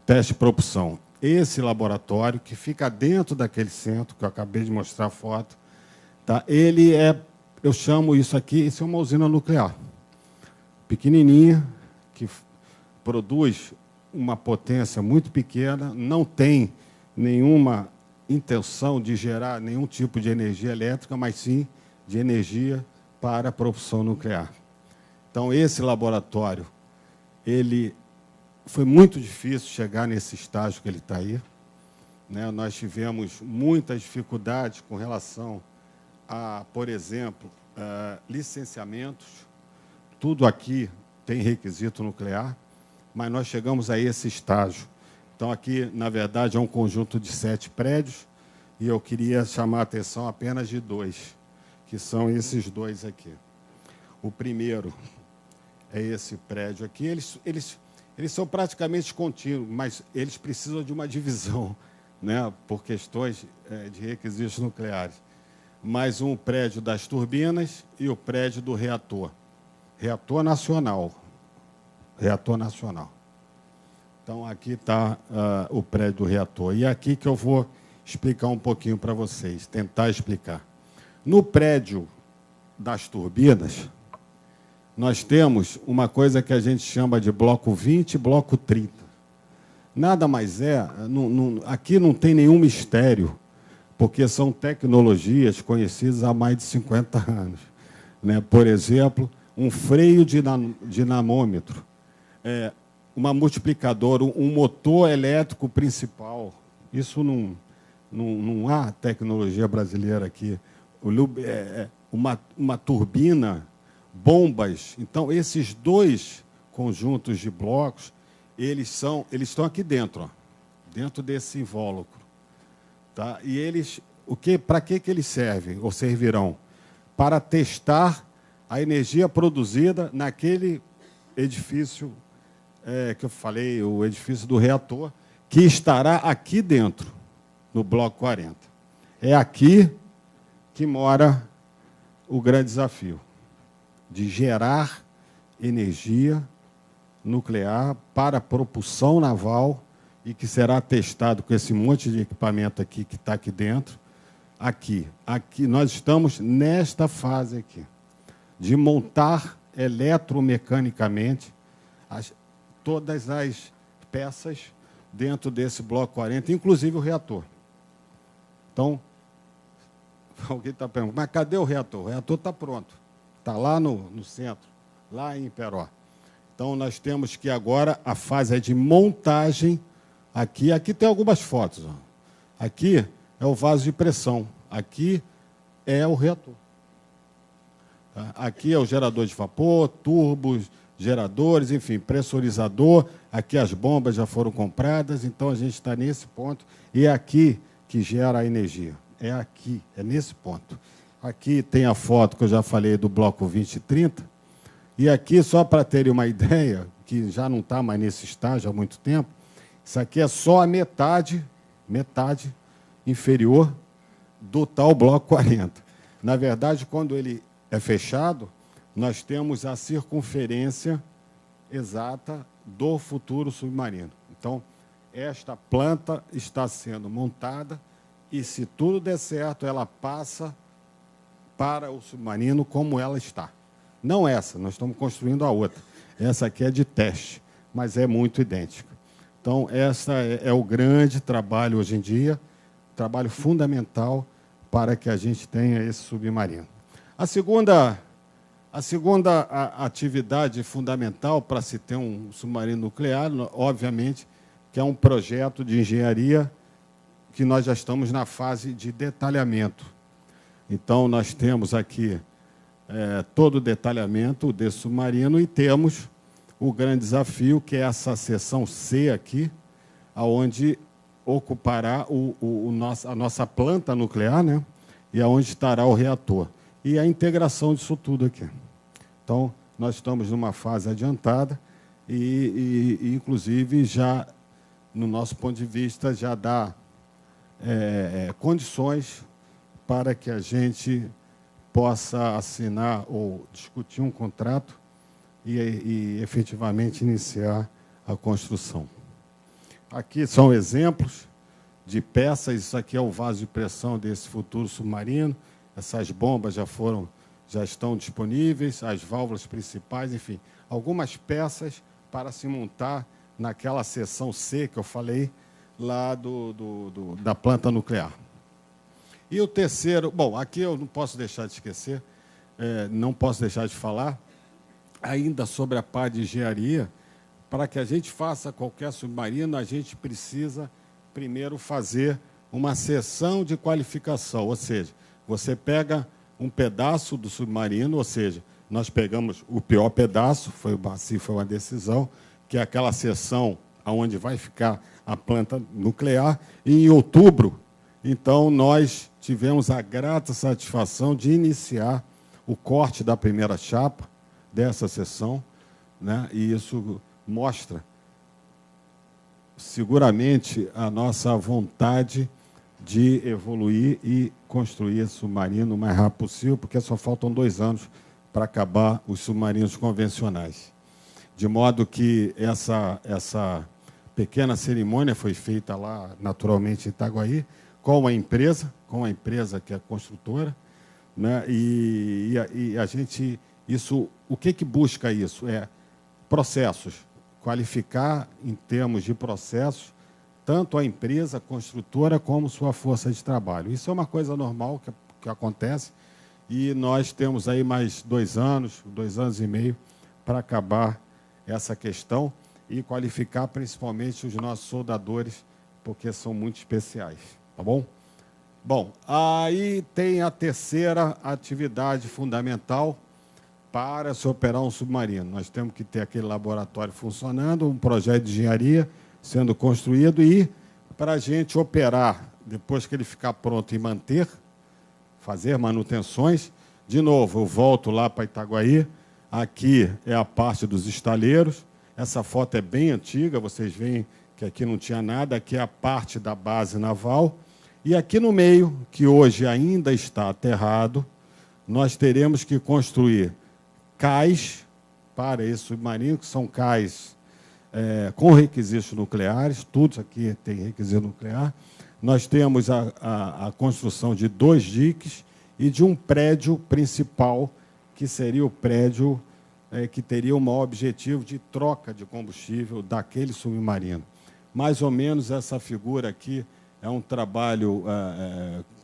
teste de propulsão. Esse laboratório, que fica dentro daquele centro, que eu acabei de mostrar a foto, tá? Ele é, eu chamo isso aqui, isso é uma usina nuclear, pequenininha, que produz uma potência muito pequena, não tem nenhuma intenção de gerar nenhum tipo de energia elétrica, mas sim de energia para a propulsão nuclear. Então, esse laboratório, ele foi muito difícil chegar nesse estágio que ele está aí, né? Nós tivemos muitas dificuldades com relação a, por exemplo, licenciamentos. Tudo aqui tem requisito nuclear, mas nós chegamos a esse estágio. Então, aqui, na verdade, é um conjunto de 7 prédios, e eu queria chamar a atenção apenas de 2, que são esses 2 aqui. O primeiro é esse prédio aqui. Eles são praticamente contínuos, mas eles precisam de uma divisão, né, por questões de requisitos nucleares. Mais um prédio das turbinas e o prédio do reator. Reator nacional. Reator nacional. Então, aqui está o prédio do reator. E é aqui que eu vou explicar um pouquinho para vocês, tentar explicar. No prédio das turbinas, nós temos uma coisa que a gente chama de bloco 20 e bloco 30. Nada mais é, aqui não tem nenhum mistério, porque são tecnologias conhecidas há mais de 50 anos. Né? Por exemplo, um freio dinamômetro, uma multiplicadora, um motor elétrico principal. Isso não há tecnologia brasileira aqui. Uma turbina, bombas. Então, esses 2 conjuntos de blocos, eles estão aqui dentro, ó, dentro desse invólucro. Tá? E eles, para que eles servem, ou servirão? Para testar a energia produzida naquele edifício que eu falei, o edifício do reator, que estará aqui dentro, no bloco 40. É aqui que mora o grande desafio, de gerar energia nuclear para propulsão naval, e que será testado com esse monte de equipamento aqui que está aqui dentro. Aqui nós estamos nesta fase aqui, de montar eletromecanicamente todas as peças dentro desse bloco 40, inclusive o reator. Então, alguém está perguntando, mas cadê o reator? O reator está pronto, está lá no centro, lá em Iperó. Então, nós temos que agora, a fase é de montagem. Aqui tem algumas fotos. Ó. Aqui é o vaso de pressão. Aqui é o reator. Tá? Aqui é o gerador de vapor, turbos, geradores, enfim, pressurizador. Aqui as bombas já foram compradas, então a gente está nesse ponto. E é aqui que gera a energia. É aqui, é nesse ponto. Aqui tem a foto que eu já falei do bloco 20 e 30. E aqui, só para terem uma ideia, que já não está mais nesse estágio há muito tempo, isso aqui é só a metade inferior do tal bloco 40. Na verdade, quando ele é fechado, nós temos a circunferência exata do futuro submarino. Então, esta planta está sendo montada e, se tudo der certo, ela passa para o submarino como ela está. Não essa, nós estamos construindo a outra. Essa aqui é de teste, mas é muito idêntica. Então, essa é o grande trabalho hoje em dia, trabalho fundamental para que a gente tenha esse submarino. A segunda atividade fundamental para se ter um submarino nuclear, obviamente, que é um projeto de engenharia que nós já estamos na fase de detalhamento. Então, nós temos aqui todo o detalhamento desse submarino e temos o grande desafio, que é essa seção C aqui, onde ocupará a nossa planta nuclear, né? E aonde estará o reator. E a integração disso tudo aqui. Então, nós estamos numa fase adiantada e inclusive, já, no nosso ponto de vista, já dá condições para que a gente possa assinar ou discutir um contrato e efetivamente iniciar a construção. Aqui são exemplos de peças. Isso aqui é o vaso de pressão desse futuro submarino. Essas bombas já estão disponíveis, as válvulas principais, enfim, algumas peças para se montar naquela seção C que eu falei, lá da planta nuclear. E o terceiro, bom, aqui eu não posso deixar de esquecer, não posso deixar de falar, ainda sobre a parte de engenharia. Para que a gente faça qualquer submarino, a gente precisa primeiro fazer uma sessão de qualificação, ou seja, você pega um pedaço do submarino, ou seja, nós pegamos o pior pedaço, assim foi uma decisão, que é aquela seção onde vai ficar a planta nuclear, e em outubro, então, nós tivemos a grata satisfação de iniciar o corte da primeira chapa dessa seção, né? E isso mostra, seguramente, a nossa vontade de evoluir e construir esse submarino o mais rápido possível, porque só faltam 2 anos para acabar os submarinos convencionais. De modo que essa pequena cerimônia foi feita lá, naturalmente, em Itaguaí, com a empresa que é construtora, né? E a gente, o que busca isso? Processos, qualificar em termos de processos, tanto a empresa construtora como sua força de trabalho. Isso é uma coisa normal que acontece, e nós temos aí mais 2 anos, 2 anos e meio, para acabar essa questão e qualificar principalmente os nossos soldadores, porque são muito especiais. Tá bom? Bom, aí tem a terceira atividade fundamental para se operar um submarino. Nós temos que ter aquele laboratório funcionando, um projeto de engenharia sendo construído e, para a gente operar, depois que ele ficar pronto e manter, fazer manutenções, de novo, eu volto lá para Itaguaí. Aqui é a parte dos estaleiros. Essa foto é bem antiga, vocês veem que aqui não tinha nada, aqui é a parte da base naval. E aqui no meio, que hoje ainda está aterrado, nós teremos que construir cais para esse submarino, que são cais com requisitos nucleares, tudo isso aqui tem requisito nuclear. Nós temos a construção de 2 diques e de um prédio principal, que seria o prédio que teria o maior objetivo de troca de combustível daquele submarino. Mais ou menos essa figura aqui é um trabalho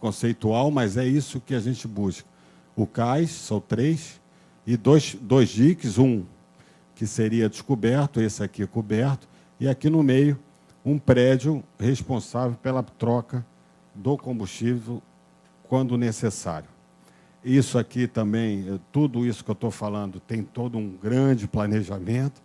conceitual, mas é isso que a gente busca. O cais, são 3, e 2 diques, um que seria descoberto, esse aqui coberto, e aqui no meio um prédio responsável pela troca do combustível quando necessário. Isso aqui também, tudo isso que eu estou falando, tem todo um grande planejamento,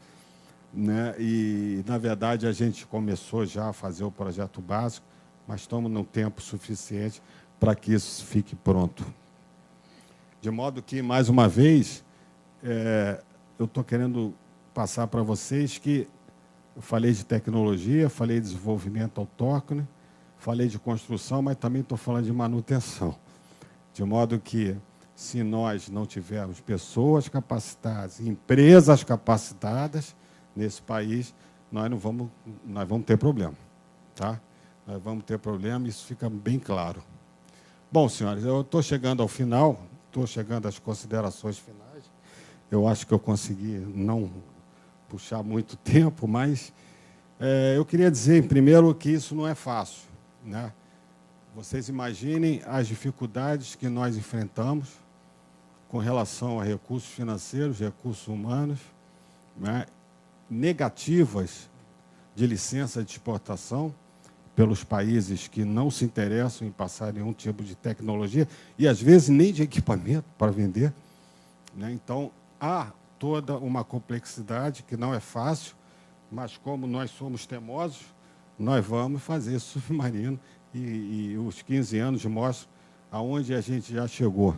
né? E, na verdade, a gente começou já a fazer o projeto básico, mas estamos no tempo suficiente para que isso fique pronto. De modo que, mais uma vez, eu estou querendo passar para vocês que eu falei de tecnologia, falei de desenvolvimento autóctone, falei de construção, mas também estou falando de manutenção. De modo que, se nós não tivermos pessoas capacitadas, empresas capacitadas nesse país, nós vamos ter problema. Tá? Nós vamos ter problema, isso fica bem claro. Bom, senhores, eu estou chegando ao final, estou chegando às considerações finais. Eu acho que eu consegui não puxar muito tempo, mas eu queria dizer, primeiro, que isso não é fácil, né? Vocês imaginem as dificuldades que nós enfrentamos com relação a recursos financeiros, recursos humanos, né, negativas de licença de exportação pelos países que não se interessam em passar nenhum tipo de tecnologia e, às vezes, nem de equipamento para vender, né? Então, há toda uma complexidade que não é fácil, mas, como nós somos teimosos, nós vamos fazer submarino e os 15 anos mostram aonde a gente já chegou.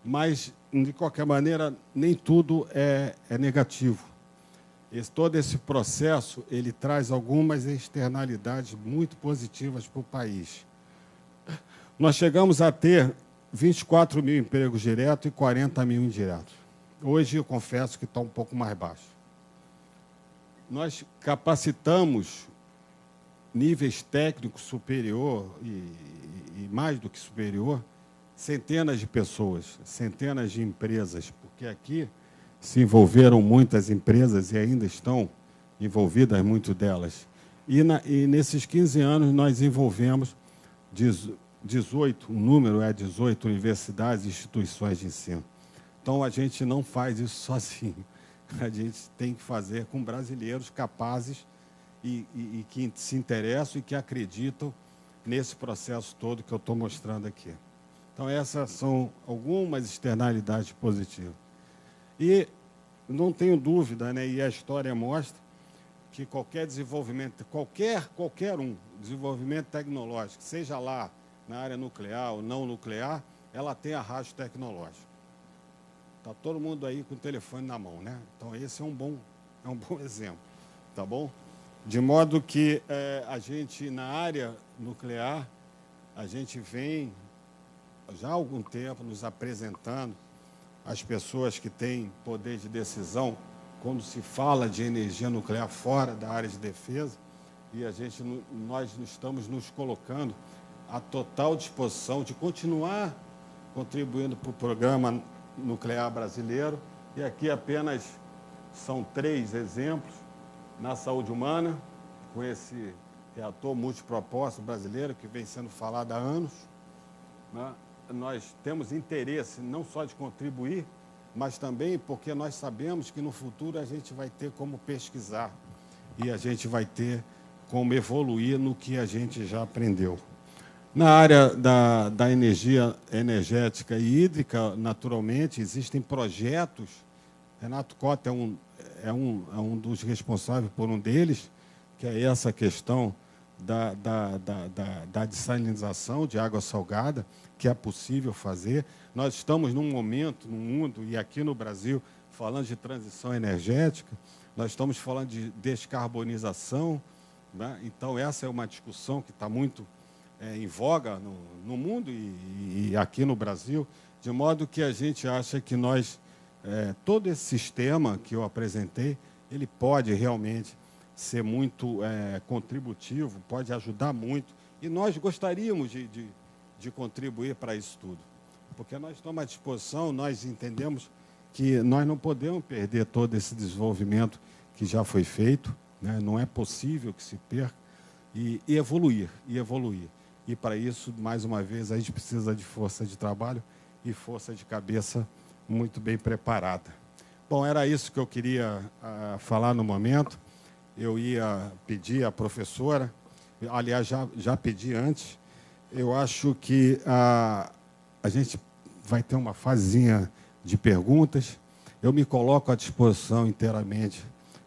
Mas, de qualquer maneira, nem tudo é negativo. Todo esse processo ele traz algumas externalidades muito positivas para o país. Nós chegamos a ter 24 mil empregos diretos e 40 mil indiretos. Hoje, eu confesso que está um pouco mais baixo. Nós capacitamos níveis técnicos superior e mais do que superior, centenas de pessoas, centenas de empresas, porque aqui se envolveram muitas empresas e ainda estão envolvidas, muito delas. E nesses 15 anos nós envolvemos 18, o número é 18 universidades e instituições de ensino. Então, a gente não faz isso sozinho. A gente tem que fazer com brasileiros capazes e que se interessam e que acreditam nesse processo todo que eu estou mostrando aqui. Então, essas são algumas externalidades positivas. E não tenho dúvida, né, e a história mostra, que qualquer desenvolvimento, qualquer desenvolvimento tecnológico, seja lá na área nuclear ou não nuclear, ela tem arrasto tecnológico. Está todo mundo aí com o telefone na mão, né? Então, esse é um bom exemplo, tá bom? De modo que a gente, na área nuclear, a gente vem, já há algum tempo, nos apresentando às pessoas que têm poder de decisão, quando se fala de energia nuclear fora da área de defesa, e nós estamos nos colocando à total disposição de continuar contribuindo para o programa nuclear brasileiro. E aqui apenas são 3 exemplos. Na saúde humana, com esse reator multipropósito brasileiro, que vem sendo falado há anos, né? Nós temos interesse não só de contribuir, mas também porque nós sabemos que no futuro a gente vai ter como pesquisar e a gente vai ter como evoluir no que a gente já aprendeu. Na área da energética e hídrica, naturalmente, existem projetos. Renato Cota é um dos responsáveis por um deles, que é essa questão da dessalinização de água salgada, que é possível fazer. Nós estamos num momento no mundo, e aqui no Brasil, falando de transição energética, nós estamos falando de descarbonização, né? Então, essa é uma discussão que está muito em voga no mundo e aqui no Brasil, de modo que a gente acha que todo esse sistema que eu apresentei, ele pode realmente ser muito contributivo, pode ajudar muito, e nós gostaríamos de contribuir para isso tudo, porque nós estamos à disposição, nós entendemos que nós não podemos perder todo esse desenvolvimento que já foi feito, né? Não é possível que se perca, e evoluir. E, para isso, mais uma vez, a gente precisa de força de trabalho e força de cabeça muito bem preparada. Bom, era isso que eu queria falar no momento. Eu ia pedir à professora, aliás, já pedi antes, eu acho que a gente vai ter uma fasezinha de perguntas. Eu me coloco à disposição inteiramente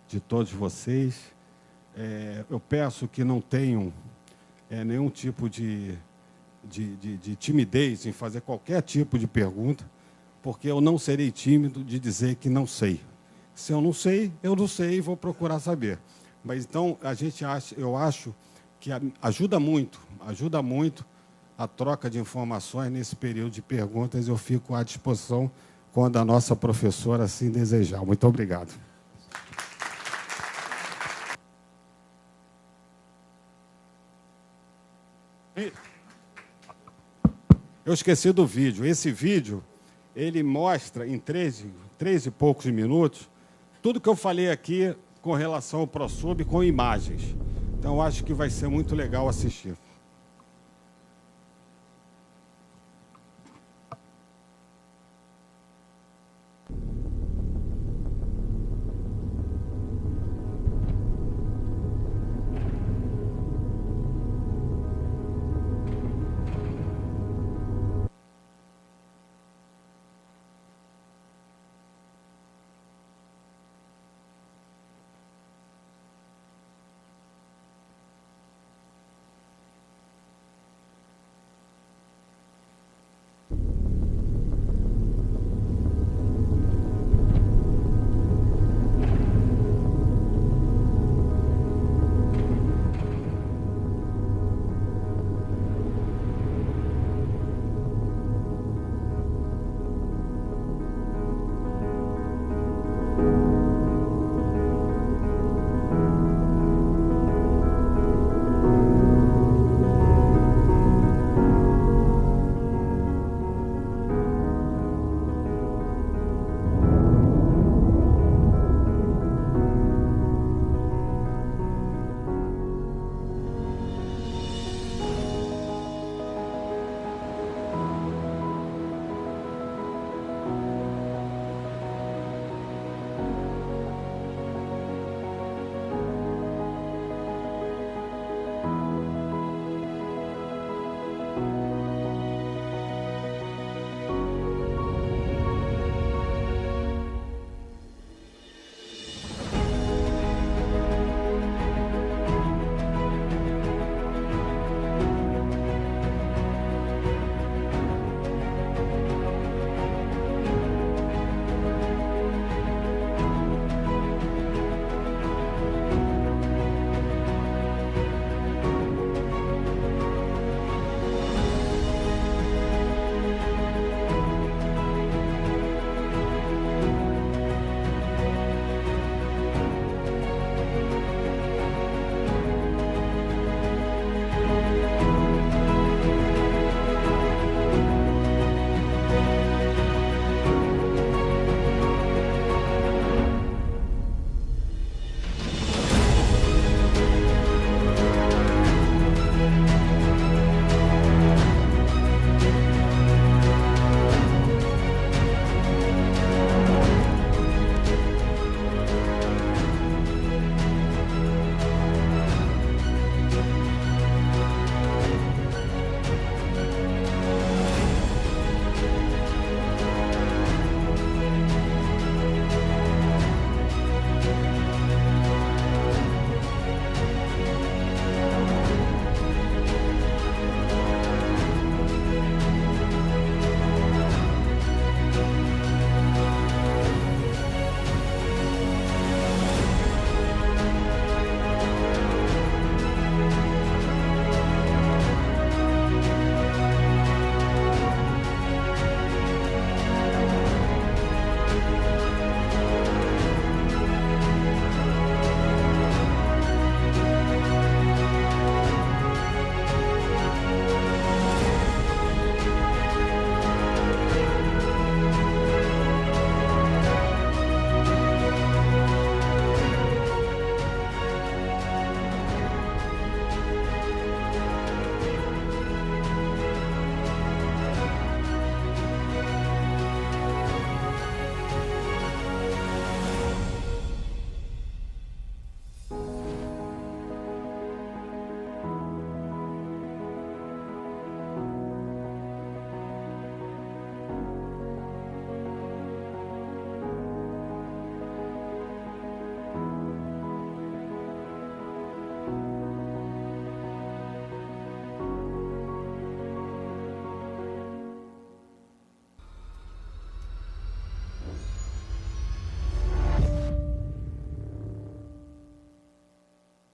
de todos vocês. Eu peço que não tenham nenhum tipo de timidez em fazer qualquer tipo de pergunta, porque eu não serei tímido de dizer que não sei. Se eu não sei e vou procurar saber. Mas então eu acho que ajuda muito a troca de informações nesse período de perguntas. Eu fico à disposição quando a nossa professora assim desejar. Muito obrigado. Eu esqueci do vídeo. Esse vídeo, ele mostra em 13 e poucos minutos tudo que eu falei aqui com relação ao ProSub com imagens. Então, acho que vai ser muito legal assistir.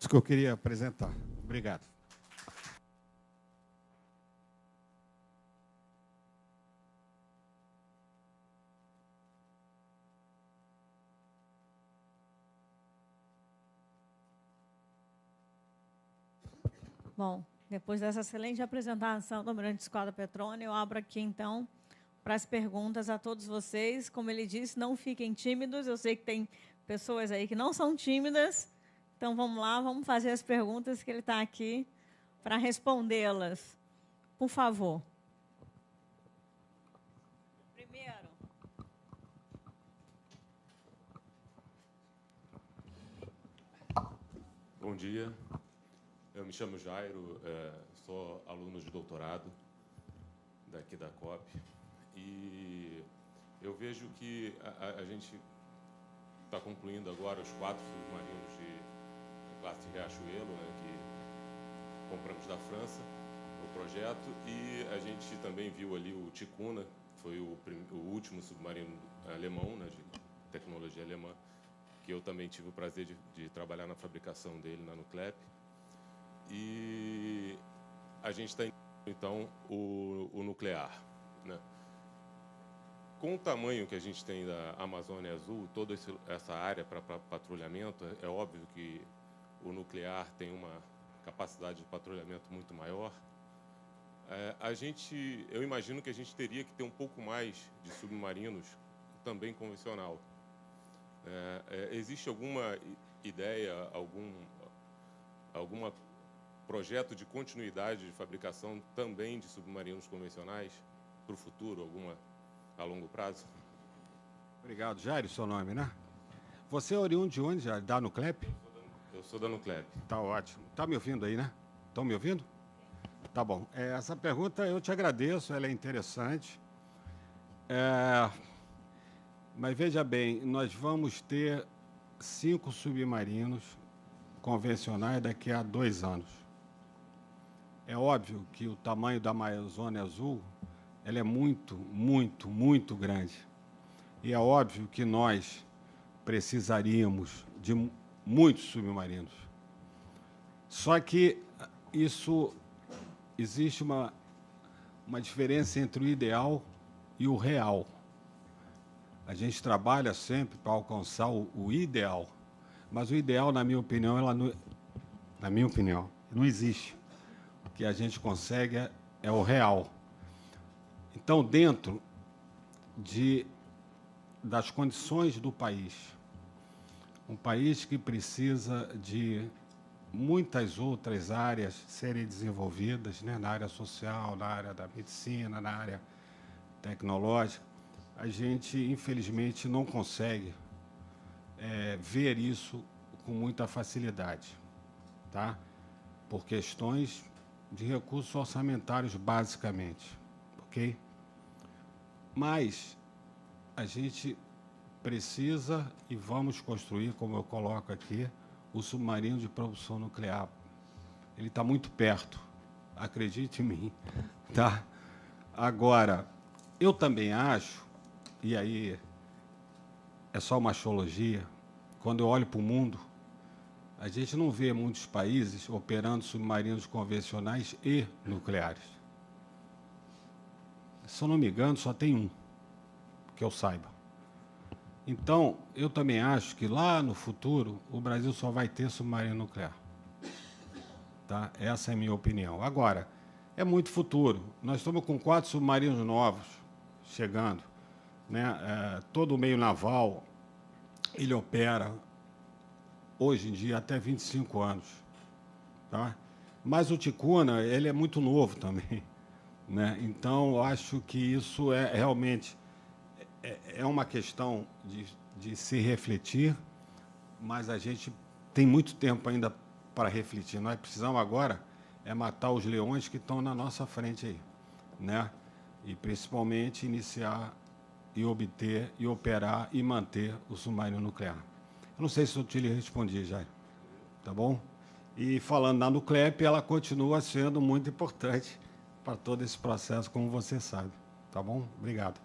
que eu queria apresentar. Obrigado. Bom, depois dessa excelente apresentação do Almirante Squadra Petroni, eu abro aqui, então, para as perguntas a todos vocês. Como ele disse, não fiquem tímidos. Eu sei que tem pessoas aí que não são tímidas. Então, vamos lá, vamos fazer as perguntas que ele está aqui para respondê-las. Por favor. Primeiro. Bom dia. Eu me chamo Jairo, sou aluno de doutorado daqui da COP. E eu vejo que a gente está concluindo agora os 4 submarinos de classe Riachuelo, né, que compramos da França, o projeto. E a gente também viu ali o Ticuna, que foi o último submarino alemão, né, de tecnologia alemã, que eu também tive o prazer de trabalhar na fabricação dele na Nuclep. E a gente está, então, o nuclear, né? Com o tamanho que a gente tem da Amazônia Azul, toda essa área para patrulhamento, é óbvio que o nuclear tem uma capacidade de patrulhamento muito maior. Eu imagino que a gente teria que ter um pouco mais de submarinos também convencional. Existe alguma ideia, alguma projeto de continuidade de fabricação também de submarinos convencionais para o futuro, alguma a longo prazo? Obrigado. Jairo, seu nome, né? Você é oriundo de onde, Jairo? Da Nuclep? Eu sou da Nuclep. Tá ótimo. Tá me ouvindo aí, né? Estão me ouvindo? Tá bom. Essa pergunta eu te agradeço, ela é interessante. Mas veja bem, nós vamos ter 5 submarinos convencionais daqui a 2 anos. É óbvio que o tamanho da Amazônia Azul ela é muito, muito, muito grande. E é óbvio que nós precisaríamos de muitos submarinos. Só que existe uma diferença entre o ideal e o real. A gente trabalha sempre para alcançar o ideal, mas o ideal, na minha opinião, não existe. O que a gente consegue é o real. Então, dentro das condições do país, um país que precisa de muitas outras áreas serem desenvolvidas, né, na área social, na área da medicina, na área tecnológica, a gente, infelizmente, não consegue ver isso com muita facilidade, tá? Por questões de recursos orçamentários, basicamente, ok? Mas a gente precisa e vamos construir, como eu coloco aqui, o submarino de propulsão nuclear. Ele está muito perto, acredite em mim, tá? Agora, eu também acho, e aí é só uma axiologia, quando eu olho para o mundo, a gente não vê muitos países operando submarinos convencionais e nucleares. Se eu não me engano, só tem um, que eu saiba. Então, eu também acho que lá no futuro, o Brasil só vai ter submarino nuclear. Tá? Essa é a minha opinião. Agora, é muito futuro. Nós estamos com 4 submarinos novos chegando, né? Todo o meio naval, ele opera, hoje em dia, até 25 anos. Tá? Mas o Ticuna, ele é muito novo também. Né? Então, eu acho que isso realmente é uma questão de se refletir, mas a gente tem muito tempo ainda para refletir. Nós precisamos agora matar os leões que estão na nossa frente aí, né? E principalmente iniciar e obter e operar e manter o submarino nuclear. Eu não sei se eu te respondi, Jair, tá bom? E falando na Nuclep, ela continua sendo muito importante para todo esse processo, como você sabe, tá bom? Obrigado.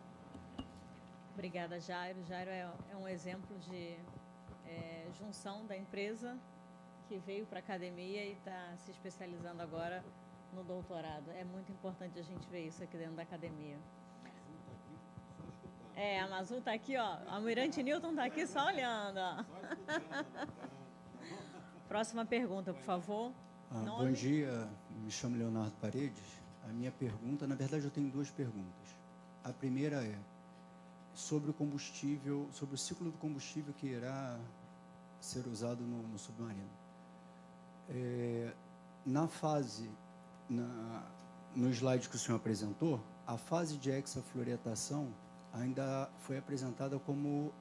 Obrigada, Jairo. Jairo é um exemplo de junção da empresa que veio para a academia e está se especializando agora no doutorado. É muito importante a gente ver isso aqui dentro da academia. A Mazul está aqui, ó. O Almirante Newton está aqui só olhando, ó. Próxima pergunta, por favor. Bom dia, me chamo Leonardo Paredes. A minha pergunta, na verdade, eu tenho duas perguntas. A primeira é sobre o combustível, sobre o ciclo do combustível que irá ser usado no submarino. Na fase, no slide que o senhor apresentou, a fase de hexafluoretação ainda foi apresentada como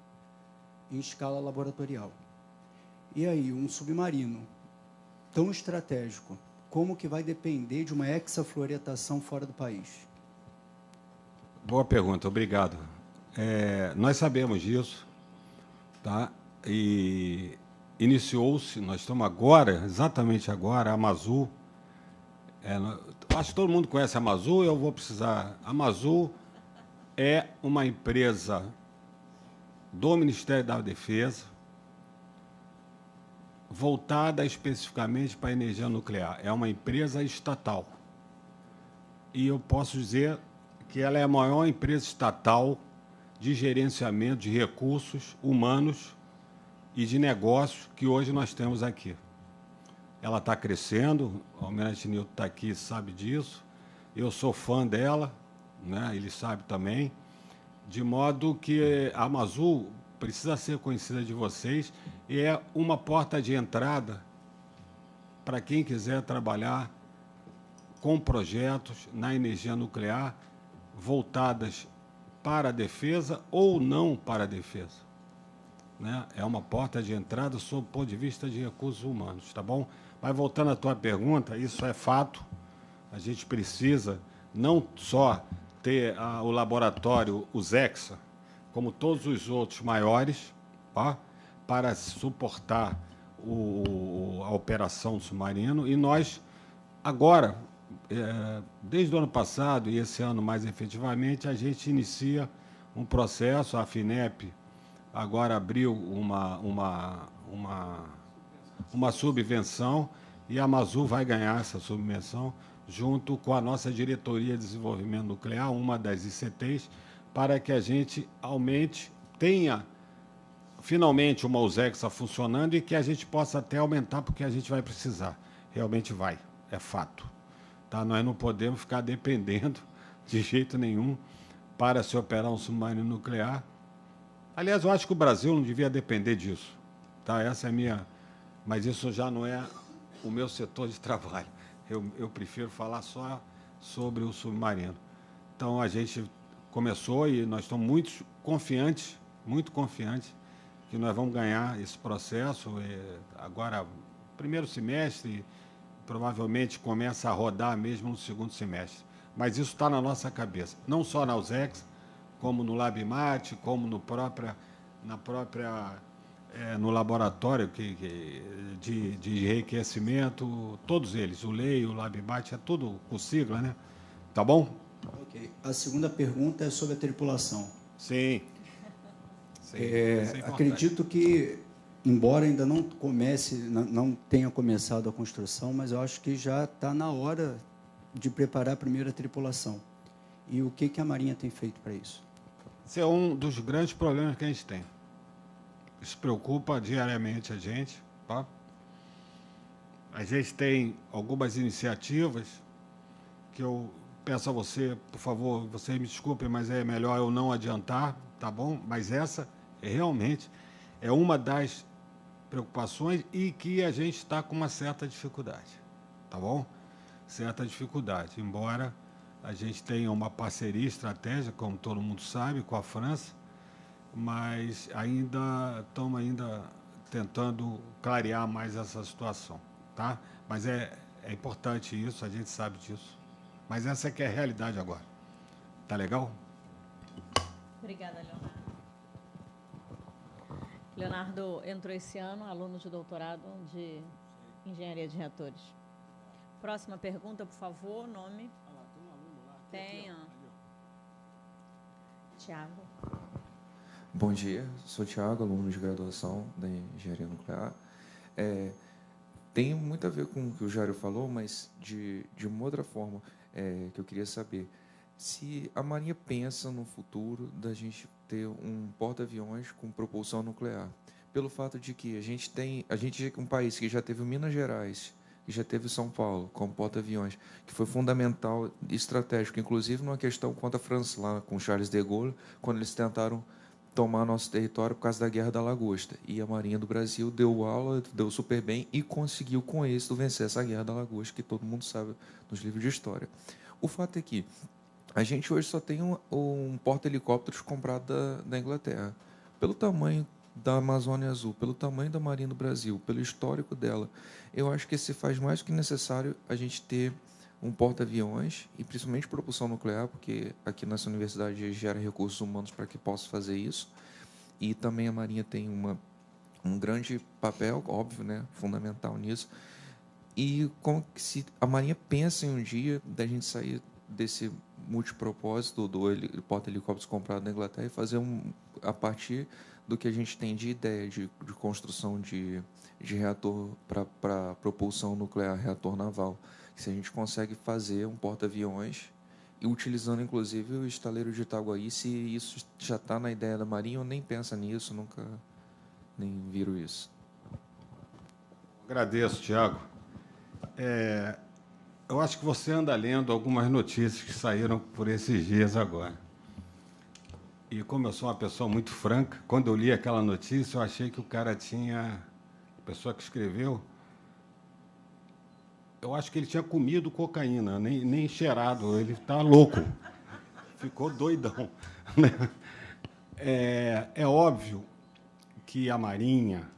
em escala laboratorial. E aí, um submarino tão estratégico, como que vai depender de uma hexafluoretação fora do país? Boa pergunta, obrigado. Nós sabemos disso, tá? E iniciou-se, nós estamos agora, exatamente agora, a Amazul. Acho que todo mundo conhece a Amazul, eu vou precisar. A Amazul é uma empresa do Ministério da Defesa, voltada especificamente para a energia nuclear. É uma empresa estatal. E eu posso dizer que ela é a maior empresa estatal de gerenciamento de recursos humanos e de negócios que hoje nós temos aqui. Ela está crescendo, o Almirante Newton está aqui, sabe disso. Eu sou fã dela, né? Ele sabe também. De modo que a Amazul precisa ser conhecida de vocês e é uma porta de entrada para quem quiser trabalhar com projetos na energia nuclear voltadas para a defesa ou não para a defesa, né? É uma porta de entrada sob o ponto de vista de recursos humanos, tá bom? Mas voltando à tua pergunta, isso é fato. A gente precisa não só ter o laboratório, o ZEXA, como todos os outros maiores, tá? Para suportar a operação do submarino. E nós, agora, desde o ano passado e esse ano mais efetivamente, a gente inicia um processo, a FINEP agora abriu uma subvenção e a Amazul vai ganhar essa subvenção junto com a nossa Diretoria de Desenvolvimento Nuclear, uma das ICTs, para que a gente tenha finalmente uma USEXA funcionando e que a gente possa até aumentar, porque a gente vai precisar. Realmente vai, é fato. Tá? Nós não podemos ficar dependendo de jeito nenhum para se operar um submarino nuclear. Aliás, eu acho que o Brasil não devia depender disso. Tá? Essa é a minha... Mas isso já não é o meu setor de trabalho. Eu prefiro falar só sobre o submarino. Então, a gente começou e nós estamos muito confiantes que nós vamos ganhar esse processo. Agora, primeiro semestre, provavelmente começa a rodar mesmo no segundo semestre. Mas isso está na nossa cabeça, não só na USEX, como no LabMat, como no laboratório de enriquecimento, todos eles, o LEI, o LabMat, é tudo com sigla, né? Tá bom? Ok. A segunda pergunta é sobre a tripulação. Sim. Acredito que, embora ainda não tenha começado a construção, mas eu acho que já está na hora de preparar a primeira tripulação. E o que a Marinha tem feito para isso? Esse é um dos grandes problemas que a gente tem. Isso preocupa diariamente a gente. Tá? A gente tem algumas iniciativas que eu peço a você, por favor, você me desculpe, mas é melhor eu não adiantar, tá bom? Mas essa realmente é uma das preocupações e que a gente está com uma certa dificuldade, tá bom? Certa dificuldade, embora a gente tenha uma parceria estratégica, como todo mundo sabe, com a França, mas estamos tentando clarear mais essa situação, tá? Mas é importante isso, a gente sabe disso. Mas essa é que é a realidade agora. Tá legal? Obrigada, Leonardo. Leonardo entrou esse ano, aluno de doutorado de Engenharia de Reatores. Próxima pergunta, por favor, nome. Tem um aluno lá. Tem, ó. Tiago. Bom dia, sou Tiago, aluno de graduação da Engenharia Nuclear. Tem muito a ver com o que o Jairo falou, mas de uma outra forma que eu queria saber. Se a Marinha pensa no futuro da gente ter um porta-aviões com propulsão nuclear, pelo fato de que a gente é um país que já teve Minas Gerais, que já teve São Paulo como porta-aviões, que foi fundamental e estratégico, inclusive numa questão contra a França, lá com Charles de Gaulle, quando eles tentaram tomar nosso território por causa da Guerra da Lagosta. E a Marinha do Brasil deu aula, deu super bem e conseguiu, com êxito, vencer essa Guerra da Lagosta, que todo mundo sabe nos livros de história. O fato é que a gente hoje só tem um porta-helicópteros comprado da Inglaterra. Pelo tamanho da Amazônia Azul, pelo tamanho da Marinha do Brasil, pelo histórico dela, eu acho que se faz mais do que necessário a gente ter um porta-aviões, e principalmente propulsão nuclear, porque aqui nessa universidade gera recursos humanos para que possa fazer isso, e também a Marinha tem um grande papel, óbvio, né, fundamental nisso, e como se a Marinha pensa em um dia da gente sair desse multipropósito do porta-helicópteros comprado na Inglaterra e fazer a partir do que a gente tem de ideia de construção de reator para propulsão nuclear, reator naval. Se a gente consegue fazer um porta-aviões e utilizando, inclusive, o estaleiro de Itaguaí, se isso já está na ideia da Marinha, eu nem penso nisso, nunca nem viro isso. Agradeço, Tiago. Eu acho que você anda lendo algumas notícias que saíram por esses dias agora. E como eu sou uma pessoa muito franca, quando eu li aquela notícia, eu achei que o cara tinha... A pessoa que escreveu... Eu acho que ele tinha comido cocaína, nem cheirado, ele está louco. Ficou doidão. É óbvio que a Marinha,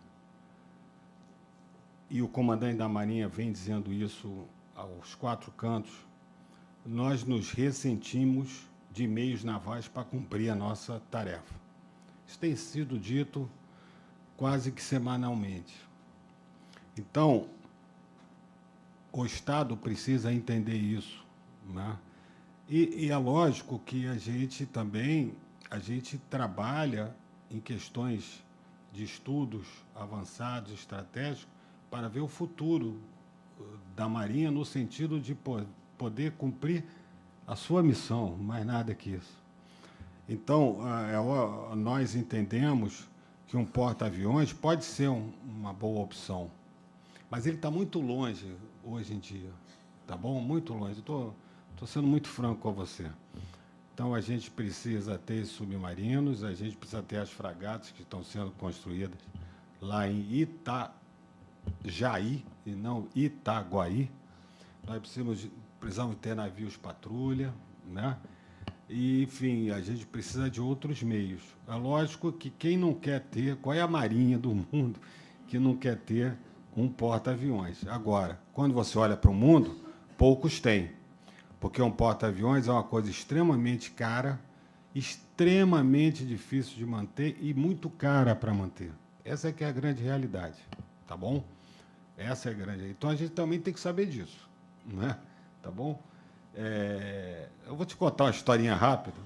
e o comandante da Marinha vem dizendo isso aos quatro cantos, nós nos ressentimos de meios navais para cumprir a nossa tarefa. Isso tem sido dito quase que semanalmente. Então, o Estado precisa entender isso, né? E é lógico que a gente trabalha em questões de estudos avançados, estratégicos, para ver o futuro da Marinha no sentido de poder cumprir a sua missão, mais nada que isso. Então, nós entendemos que um porta-aviões pode ser uma boa opção, mas ele está muito longe hoje em dia, tá bom? Muito longe. Estou sendo muito franco com você. Então, a gente precisa ter submarinos, a gente precisa ter as fragatas que estão sendo construídas lá em Itajaí, e não Itaguaí. Nós precisamos ter navios patrulha, né? E, enfim, a gente precisa de outros meios. É lógico que quem não quer ter... Qual é a marinha do mundo que não quer ter um porta-aviões? Agora, quando você olha para o mundo, poucos têm. Porque um porta-aviões é uma coisa extremamente cara, extremamente difícil de manter e muito cara para manter. Essa é que é a grande realidade, tá bom? Essa é a grande... Então, a gente também tem que saber disso, né? Tá bom? Eu vou te contar uma historinha rápida.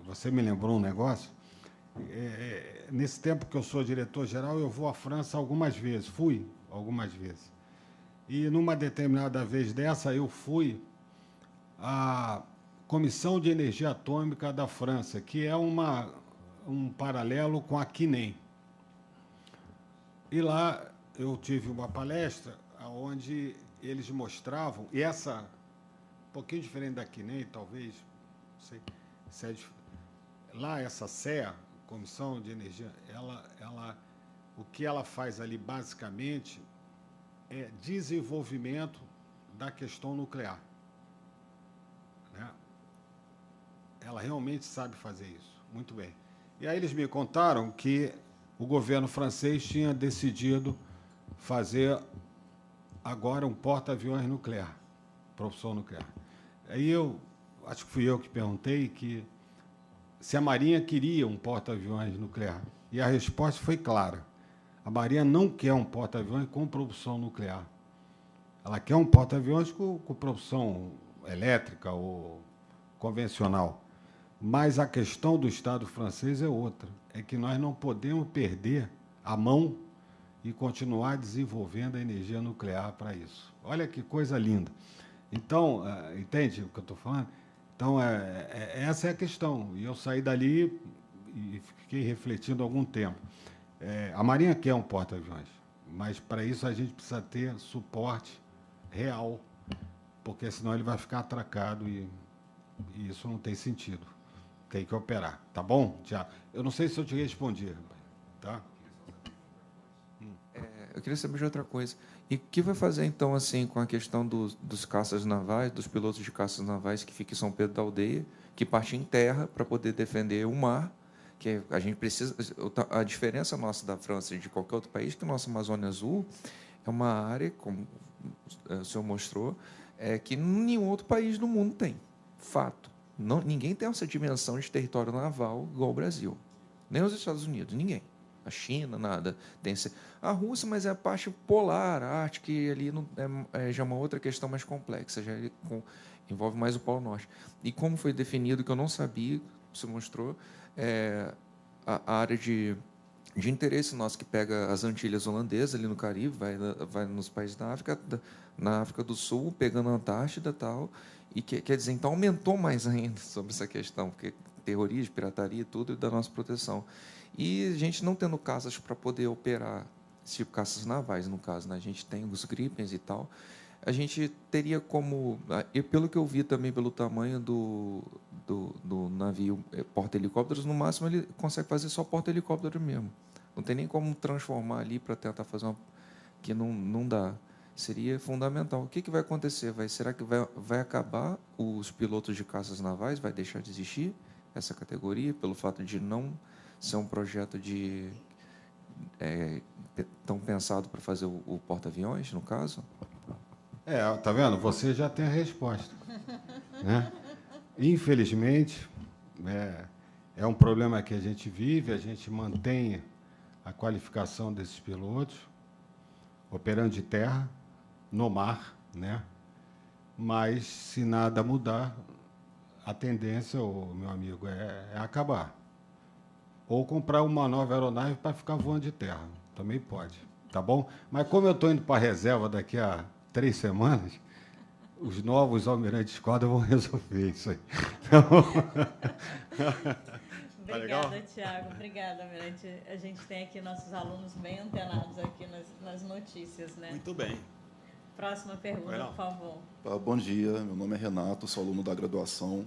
Você me lembrou um negócio. Nesse tempo que eu sou diretor-geral, eu vou à França algumas vezes. Fui algumas vezes. E, numa determinada vez dessa, eu fui à Comissão de Energia Atômica da França, que é um paralelo com a CNEM. E lá eu tive uma palestra onde eles mostravam, e essa, um pouquinho diferente da CNEM, talvez, não sei se é lá essa CEA, Comissão de Energia, o que ela faz ali, basicamente, é desenvolvimento da questão nuclear. Né? Ela realmente sabe fazer isso, muito bem. E aí eles me contaram que o governo francês tinha decidido fazer agora um porta-aviões nuclear, propulsão nuclear. Aí acho que fui eu que perguntei se a Marinha queria um porta-aviões nuclear. E a resposta foi clara. A Marinha não quer um porta-aviões com propulsão nuclear. Ela quer um porta-aviões com propulsão elétrica ou convencional. Mas a questão do Estado francês é outra. É que nós não podemos perder a mão e continuar desenvolvendo a energia nuclear para isso. Olha que coisa linda. Então, entende o que eu estou falando? Então, essa é a questão. E eu saí dali e fiquei refletindo algum tempo. A Marinha quer um porta-aviões, mas para isso a gente precisa ter suporte real, porque senão ele vai ficar atracado e isso não tem sentido. Tem que operar. Tá bom, Tiago? Eu não sei se eu te respondi, tá? Eu queria saber de outra coisa. E o que vai fazer, então, assim, com a questão dos caças navais, dos pilotos de caças navais que ficam em São Pedro da Aldeia, que partem em terra para poder defender o mar, que a gente precisa... A diferença nossa da França e de qualquer outro país é que a nossa Amazônia Azul é uma área, como o senhor mostrou, que nenhum outro país do mundo tem. Fato. Não, ninguém tem essa dimensão de território naval igual o Brasil. Nem os Estados Unidos, ninguém. A China, nada. Tem a Rússia, mas é a parte polar, a Ártica, e ali não, já é uma outra questão mais complexa, já envolve mais o Polo Norte. E como foi definido, que eu não sabia, você mostrou, a área de interesse nosso, que pega as Antilhas holandesas, ali no Caribe, vai nos países da África, na África do Sul, pegando a Antártida e tal, e quer dizer, então aumentou mais ainda sobre essa questão, porque terrorismo, pirataria, tudo, e da nossa proteção. E a gente não tendo caças para poder operar, tipo caças navais, no caso, né? A gente tem os Gripens e tal, a gente teria como, e pelo que eu vi também, pelo tamanho do navio porta-helicópteros, no máximo ele consegue fazer só porta-helicóptero mesmo. Não tem nem como transformar ali para tentar fazer uma... que não dá. Seria fundamental. O que vai acontecer? Será que vai acabar os pilotos de caças navais? Vai deixar de existir essa categoria, pelo fato de não ser um projeto tão pensado para fazer o porta-aviões, no caso? Tá vendo? Você já tem a resposta. Né? Infelizmente, é um problema que a gente vive, a gente mantém a qualificação desses pilotos, operando de terra, no mar, né? Mas, se nada mudar, a tendência, meu amigo, é acabar. Ou comprar uma nova aeronave para ficar voando de terra. Também pode, tá bom? Mas como eu estou indo para a reserva daqui a 3 semanas, os novos almirantes de esquadra vão resolver isso aí. Obrigada, Tiago. Obrigada, Almirante. A gente tem aqui nossos alunos bem antenados aqui nas notícias, né? Muito bem. Próxima pergunta, por favor. Bom dia, meu nome é Renato, sou aluno da graduação.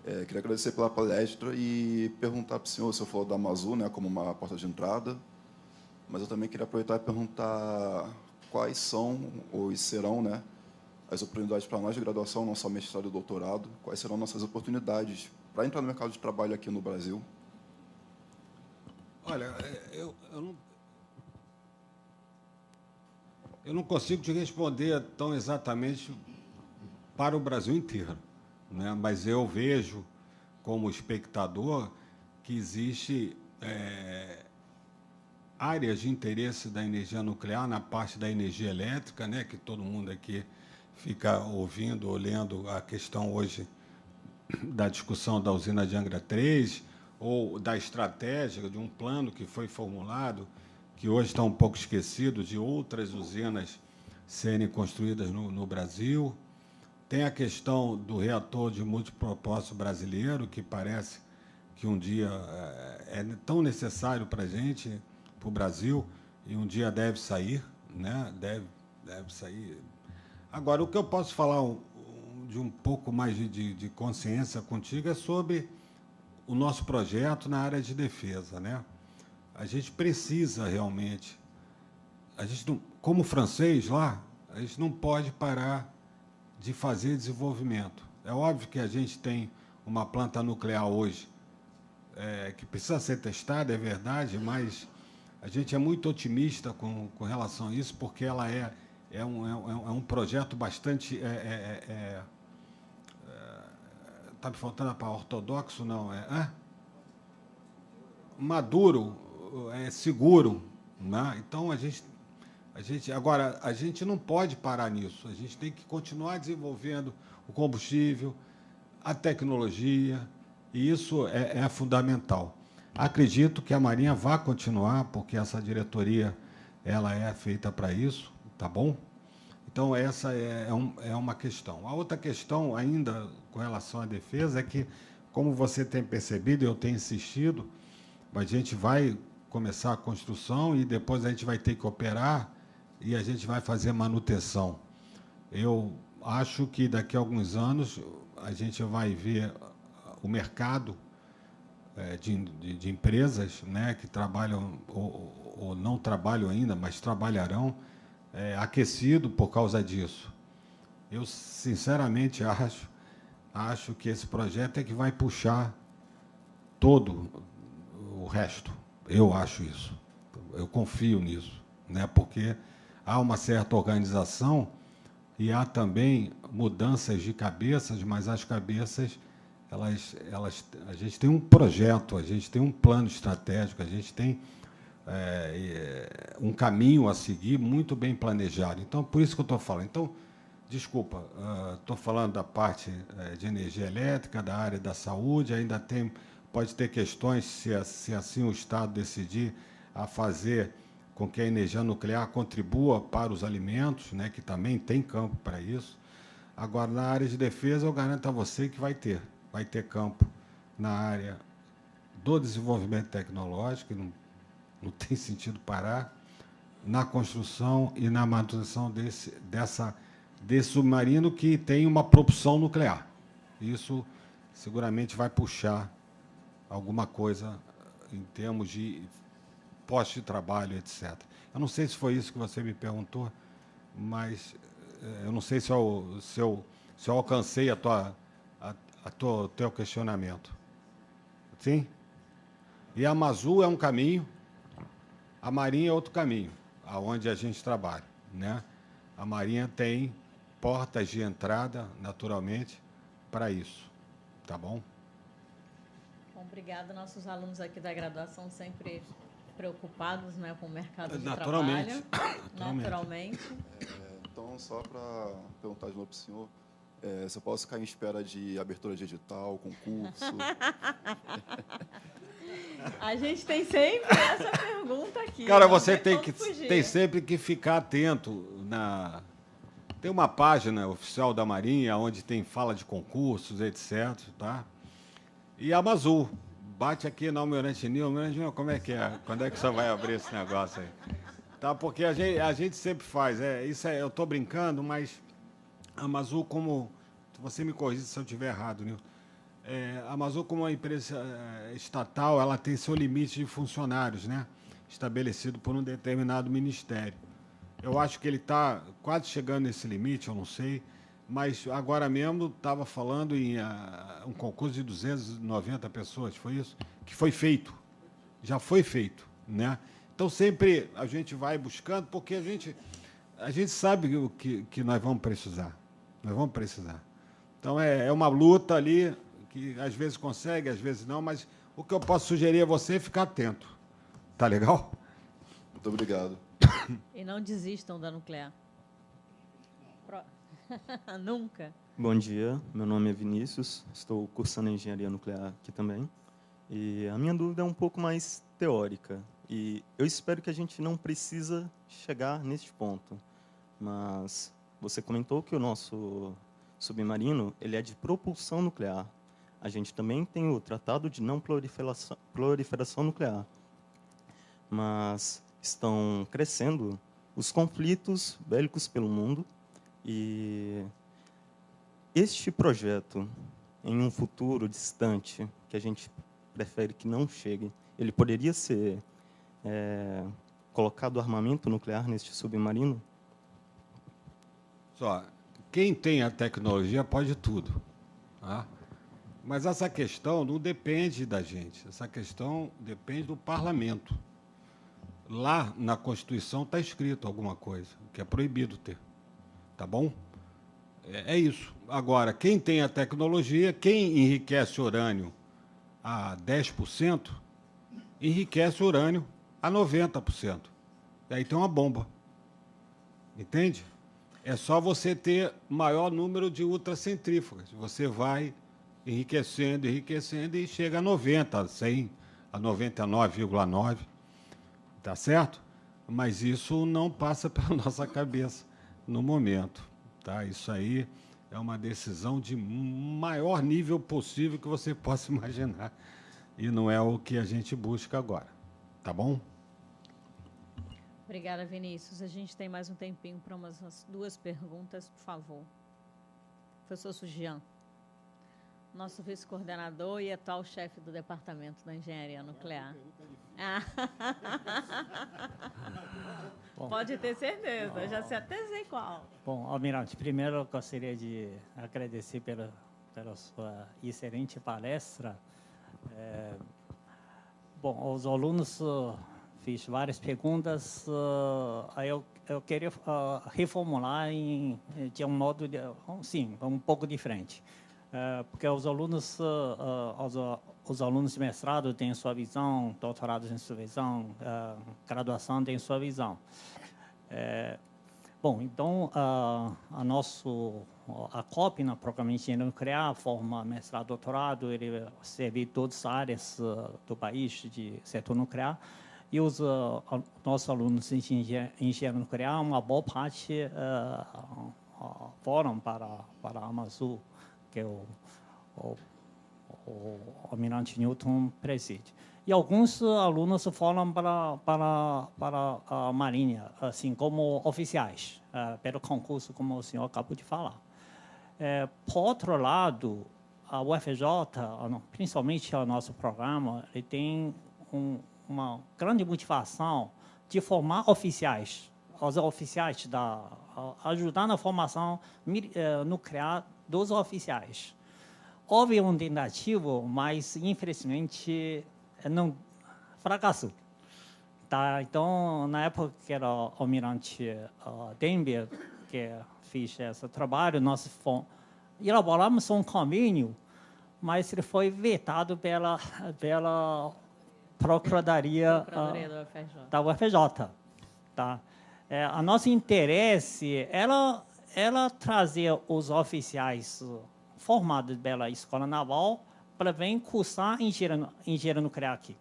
Queria agradecer pela palestra e perguntar para o senhor falou da Amazon, né, como uma porta de entrada, mas eu também queria aproveitar e perguntar quais são ou serão, né, as oportunidades para nós de graduação, não só mestrado e doutorado, quais serão nossas oportunidades para entrar no mercado de trabalho aqui no Brasil. Olha, eu não consigo te responder tão exatamente para o Brasil inteiro, né? Mas eu vejo, como espectador, que existe áreas de interesse da energia nuclear na parte da energia elétrica, né? Que todo mundo aqui fica ouvindo ou lendo a questão hoje da discussão da usina de Angra 3, ou da estratégia de um plano que foi formulado, que hoje está um pouco esquecido, de outras usinas serem construídas no Brasil. Tem a questão do reator de multipropósito brasileiro, que parece que um dia é tão necessário para a gente, para o Brasil, e um dia deve sair, né? Deve sair. Agora, o que eu posso falar de um pouco mais de consciência contigo é sobre o nosso projeto na área de defesa, né? A gente precisa realmente, a gente não, como francês lá, a gente não pode parar de fazer desenvolvimento. É óbvio que a gente tem uma planta nuclear hoje que precisa ser testada, é verdade, mas a gente é muito otimista com relação a isso, porque ela é um projeto bastante... Está me faltando para ortodoxo, não? Maduro, seguro. Né? Então, agora, a gente não pode parar nisso. A gente tem que continuar desenvolvendo o combustível, a tecnologia, e isso é fundamental. Acredito que a Marinha vai continuar, porque essa diretoria ela é feita para isso, tá bom? Então, essa é uma questão. A outra questão, ainda com relação à defesa, é que, como você tem percebido, eu tenho insistido, a gente vai começar a construção e depois a gente vai ter que operar e a gente vai fazer manutenção. Eu acho que daqui a alguns anos a gente vai ver o mercado de empresas, né, que trabalham ou não trabalham ainda, mas trabalharão aquecido por causa disso. Eu, sinceramente, acho que esse projeto é que vai puxar todo o resto. Eu acho isso. Eu confio nisso, né, porque há uma certa organização e há também mudanças de cabeças, mas as cabeças, a gente tem um projeto, a gente tem um plano estratégico, a gente tem um caminho a seguir muito bem planejado. Então, por isso que eu estou falando. Então, desculpa, estou falando da parte de energia elétrica, da área da saúde, ainda pode ter questões, se assim o Estado decidir a fazer com que a energia nuclear contribua para os alimentos, né, que também tem campo para isso. Agora, na área de defesa, eu garanto a você que vai ter campo na área do desenvolvimento tecnológico, não tem sentido parar, na construção e na manutenção desse submarino que tem uma propulsão nuclear. Isso seguramente vai puxar alguma coisa em termos de posto de trabalho, etc. Eu não sei se foi isso que você me perguntou, mas eu não sei se eu alcancei o teu questionamento. Sim? E a Amazul é um caminho, a Marinha é outro caminho, aonde a gente trabalha, né? A Marinha tem portas de entrada, naturalmente, para isso. Tá bom? Bom, obrigada. Nossos alunos aqui da graduação sempre preocupados, né, com o mercado de trabalho. Naturalmente. Então, só para perguntar de novo para o senhor, se eu posso ficar em espera de abertura de edital, concurso? A gente tem sempre essa pergunta aqui. Cara, você tem sempre que ficar atento. Tem uma página oficial da Marinha onde tem fala de concursos, etc. Tá? E a Amazul. Bate aqui na Almirante Nil, como é que é? Quando é que você vai abrir esse negócio aí? Tá, porque a gente sempre faz. Eu estou brincando, mas a Amazul, como... Você me corrige se eu estiver errado, Nil. A Amazul, como uma empresa estatal, ela tem seu limite de funcionários, né? Estabelecido por um determinado ministério. Eu acho que ele está quase chegando nesse limite, eu não sei, mas agora mesmo estava falando em um concurso de 290 pessoas, foi isso? Que foi feito, já foi feito, né? Então, sempre a gente vai buscando, porque a gente sabe o que nós vamos precisar. Nós vamos precisar. Então, é uma luta ali, que às vezes consegue, às vezes não, mas o que eu posso sugerir a você é ficar atento. Tá legal? Muito obrigado. E não desistam da nuclear. Nunca. Bom dia, meu nome é Vinícius, estou cursando engenharia nuclear aqui também. E a minha dúvida é um pouco mais teórica. E eu espero que a gente não precisa chegar neste ponto. Mas você comentou que o nosso submarino ele é de propulsão nuclear. A gente também tem o Tratado de Não Proliferação Nuclear. Mas estão crescendo os conflitos bélicos pelo mundo e este projeto, em um futuro distante, que a gente prefere que não chegue, ele poderia ser colocado armamento nuclear neste submarino? Só, quem tem a tecnologia pode tudo. Tá? Mas essa questão não depende da gente, essa questão depende do parlamento. Lá na Constituição está escrito alguma coisa, que é proibido ter. Tá bom? É isso. Agora, quem tem a tecnologia, quem enriquece urânio a 10%, enriquece urânio a 90%. E aí tem uma bomba. Entende? É só você ter maior número de ultracentrífugas. Você vai enriquecendo e chega a 90, a 100, a 99,9%. Tá certo? mas isso não passa pela nossa cabeça no momento. Tá? Isso aí é uma decisão de maior nível possível que você possa imaginar. E não é o que a gente busca agora. Tá bom? Obrigada, Vinícius. A gente tem mais um tempinho para umas 2 perguntas, por favor. Professor Sujian, nosso vice-coordenador e atual chefe do Departamento da Engenharia Nuclear. Pode ter certeza, já sei até sei qual. Bom, Almirante, primeiro eu gostaria de agradecer pela sua excelente palestra. Bom, os alunos fiz várias perguntas, aí eu queria reformular de um modo, sim, um pouco diferente. Porque os alunos de mestrado têm sua visão, doutorados têm sua visão, graduação tem sua visão. Bom, então, a COP, na Programa de Engenharia Nuclear, forma mestrado, doutorado, ele serve todas as áreas do país de setor nuclear. E os nossos alunos de engenharia nuclear, uma boa parte foram para a Amazon, que o Almirante Newton preside. E alguns alunos foram para a Marinha, assim como oficiais, pelo concurso, como o senhor acabou de falar. Por outro lado, a UFJ, principalmente o nosso programa, ele tem uma grande motivação de formar oficiais, os oficiais ajudar na formação nuclear dos oficiais. Houve um tentativo, mas infelizmente não fracassou. Tá? Então, na época que era o almirante Denver, que fez esse trabalho, nós elaboramos um convênio, mas ele foi vetado pela Procuradoria da UFJ. Tá? A nosso interesse era trazer os oficiais formados pela Escola Naval para vir cursar engenharia nuclear aqui.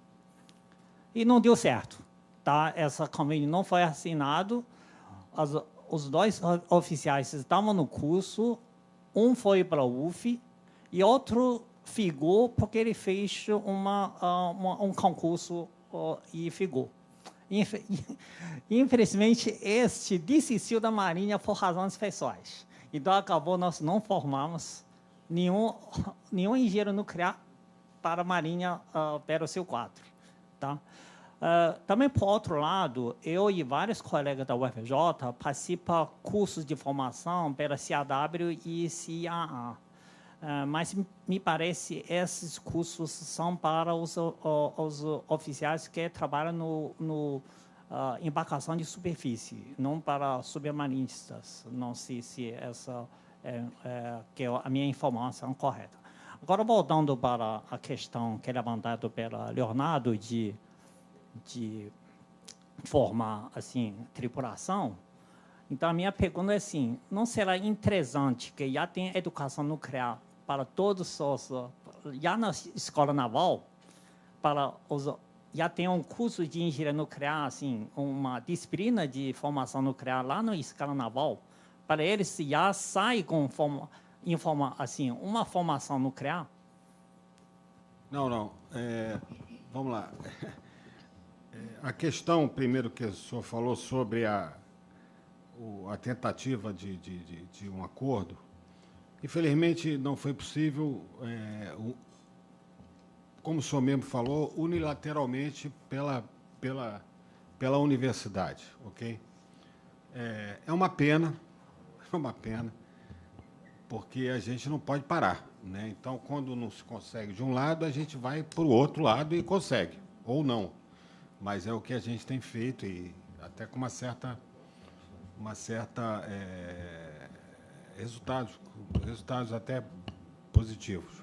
E não deu certo. Tá? Esse convênio não foi assinado. Os 2 oficiais estavam no curso, um foi para o UF e outro ficou porque ele fez um concurso e ficou. Infelizmente, este desistiu da Marinha por razões pessoais. Então, acabou, nós não formamos nenhum engenheiro nuclear para a Marinha para o seu quadro. Tá? Também, por outro lado, eu e vários colegas da UFJ participam de cursos de formação pela CAW e CAA. Mas me parece que esses cursos são para os oficiais que trabalham no embarcação de superfície, não para submarinistas. Não sei se essa que a minha informação é correta. Agora, voltando para a questão que é levantada pela Leonardo de formar assim tripulação. Então, a minha pergunta é assim, não será interessante que já tem educação nuclear para todos os, já na escola naval, já tem um curso de engenharia nuclear, assim, uma disciplina de formação nuclear lá na escola naval, para eles já saem com assim, uma formação nuclear? Não. Vamos lá. A questão, primeiro, que o senhor falou sobre a tentativa de um acordo, infelizmente não foi possível, como o senhor mesmo falou, unilateralmente pela universidade, ok? É uma pena, porque a gente não pode parar, né? Então, quando não se consegue de um lado, a gente vai para o outro lado e consegue, ou não. Mas é o que a gente tem feito, e até com uma certa resultados até positivos.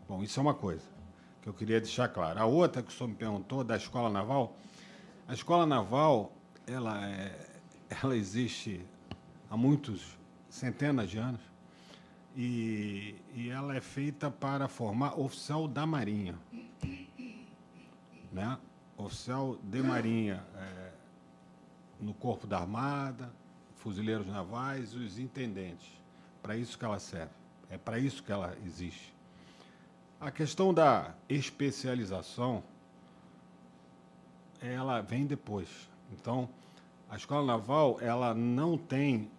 Bom, isso é uma coisa que eu queria deixar claro. A outra que o senhor me perguntou, da Escola Naval, a Escola Naval, ela existe há centenas de anos, e ela é feita para formar oficial da Marinha, né? Oficial de Marinha. no Corpo da Armada, fuzileiros navais e os intendentes. Para isso que ela serve. É para isso que ela existe. A questão da especialização, ela vem depois. Então, a Escola Naval, ela não tem,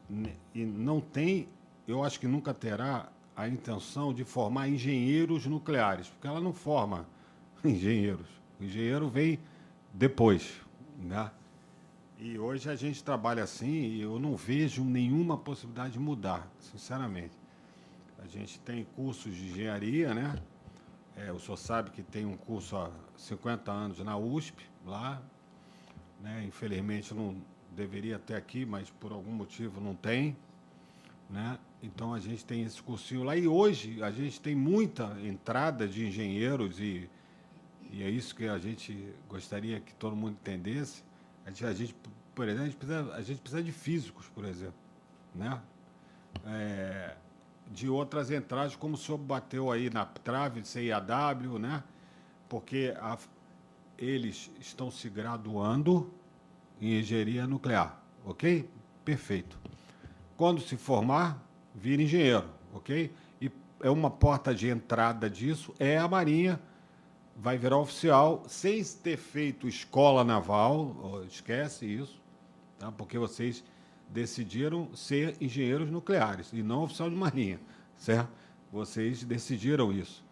eu acho que nunca terá a intenção de formar engenheiros nucleares, porque ela não forma engenheiros. O engenheiro vem depois, né? E hoje a gente trabalha assim e eu não vejo nenhuma possibilidade de mudar, sinceramente. A gente tem cursos de engenharia, né? O senhor sabe que tem um curso há 50 anos na USP, lá, né? Infelizmente não deveria ter aqui, mas por algum motivo não tem, né? Então a gente tem esse cursinho lá e hoje a gente tem muita entrada de engenheiros e é isso que a gente gostaria que todo mundo entendesse. A gente, por exemplo, a gente precisa de físicos, por exemplo, né? De outras entradas, como o senhor bateu aí na trave de CIAW, né? Porque eles estão se graduando em engenharia nuclear, ok? Perfeito. Quando se formar, vira engenheiro, ok? E é uma porta de entrada disso, é a Marinha, vai virar oficial, sem ter feito escola naval, esquece isso, tá? Porque vocês decidiram ser engenheiros nucleares e não oficial de Marinha, certo? Vocês decidiram isso.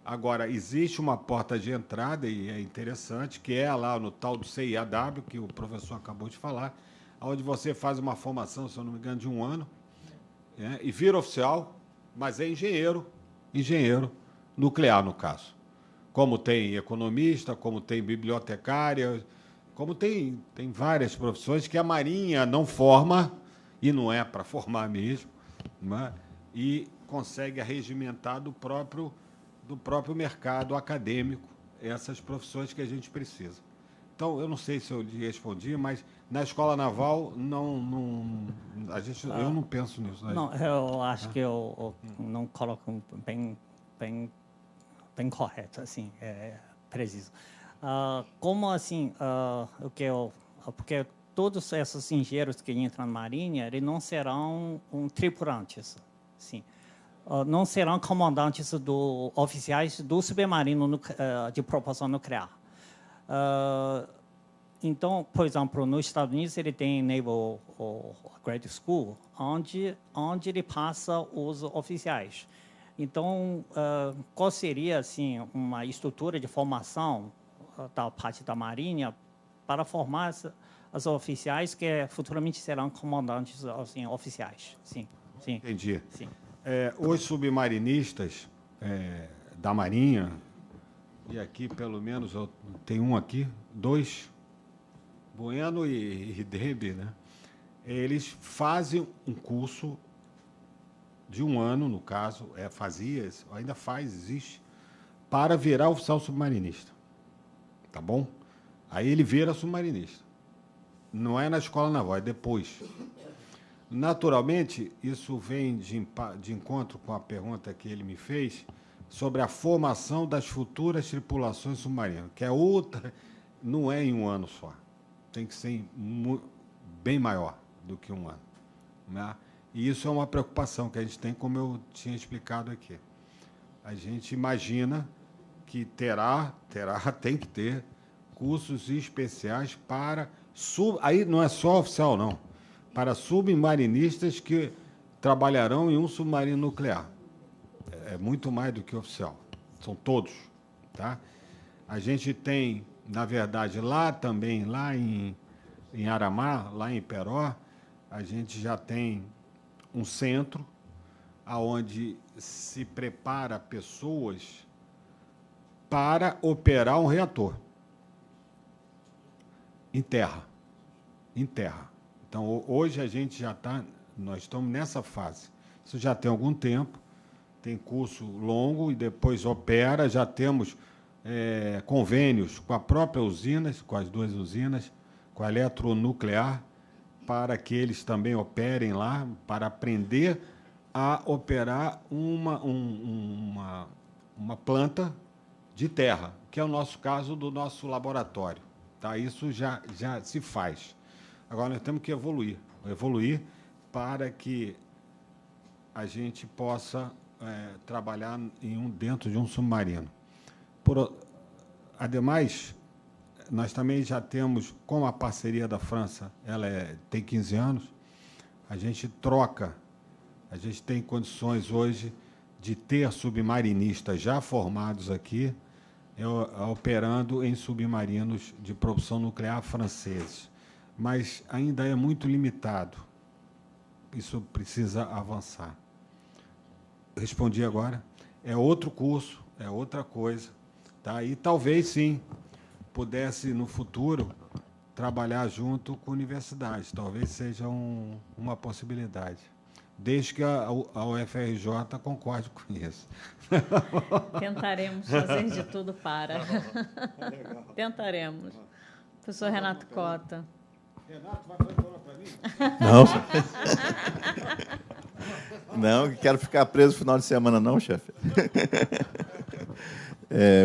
Agora, existe uma porta de entrada, e é interessante, que é lá no tal do CIAW, que o professor acabou de falar, onde você faz uma formação, se eu não me engano, de 1 ano, e vira oficial, mas é engenheiro nuclear, no caso. Como tem economista, como tem bibliotecária, como tem várias profissões que a Marinha não forma, e não é para formar mesmo, né? E consegue arregimentar do próprio mercado acadêmico essas profissões que a gente precisa. Então, eu não sei se eu lhe respondi, mas na Escola Naval eu não penso nisso. Não, eu acho que eu não coloco bem correto, assim, preciso. Como assim, porque todos esses engenheiros que entram na Marinha, eles não serão tripulantes, sim. Não serão comandantes oficiais do submarino de propulsão nuclear. Então, por exemplo, nos Estados Unidos ele tem Naval Grad School, onde ele passa os oficiais. Então, qual seria assim uma estrutura de formação da parte da Marinha para formar os oficiais que futuramente serão comandantes assim, oficiais? Sim, sim. Entendi. Sim. Os submarinistas da Marinha, e aqui pelo menos eu tenho um aqui, 2, Bueno e Debe, né? Eles fazem um curso de 1 ano, no caso, ainda existe, para virar oficial submarinista. Tá bom? Aí ele vira submarinista. Não é na Escola Naval, é depois. Naturalmente, isso vem de encontro com a pergunta que ele me fez sobre a formação das futuras tripulações submarinas, que é outra, não é em 1 ano só. Tem que ser bem maior do que 1 ano, né? E isso é uma preocupação que a gente tem, como eu tinha explicado aqui. A gente imagina que tem que ter cursos especiais para... Aí não é só oficial, não. Para submarinistas que trabalharão em um submarino nuclear. É muito mais do que oficial. São todos, tá? A gente tem, na verdade, lá também, lá em Aramá, lá em Peró, a gente já tem um centro onde se prepara pessoas para operar um reator em terra. Então, hoje a gente nós estamos nessa fase. Isso já tem algum tempo, tem curso longo e depois opera, já temos convênios com a própria usina, com as 2 usinas, com a Eletronuclear, para que eles também operem lá, para aprender a operar uma planta de terra, que é o nosso caso do nosso laboratório. Tá? Isso já se faz. Agora, nós temos que evoluir para que a gente possa trabalhar dentro de um submarino. Ademais, nós também já temos, como a parceria da França tem 15 anos, a gente tem condições hoje de ter submarinistas já formados aqui, operando em submarinos de propulsão nuclear franceses. Mas ainda é muito limitado. Isso precisa avançar. Respondi agora. É outro curso, é outra coisa. Tá? E talvez, sim, pudesse, no futuro, trabalhar junto com universidades. Talvez seja uma possibilidade. Desde que a UFRJ concorde com isso. Tentaremos fazer de tudo para. Tentaremos. Professor Renato Cota. Renato, vai fazer prova para mim? Não, quero ficar preso no final de semana, não, chefe.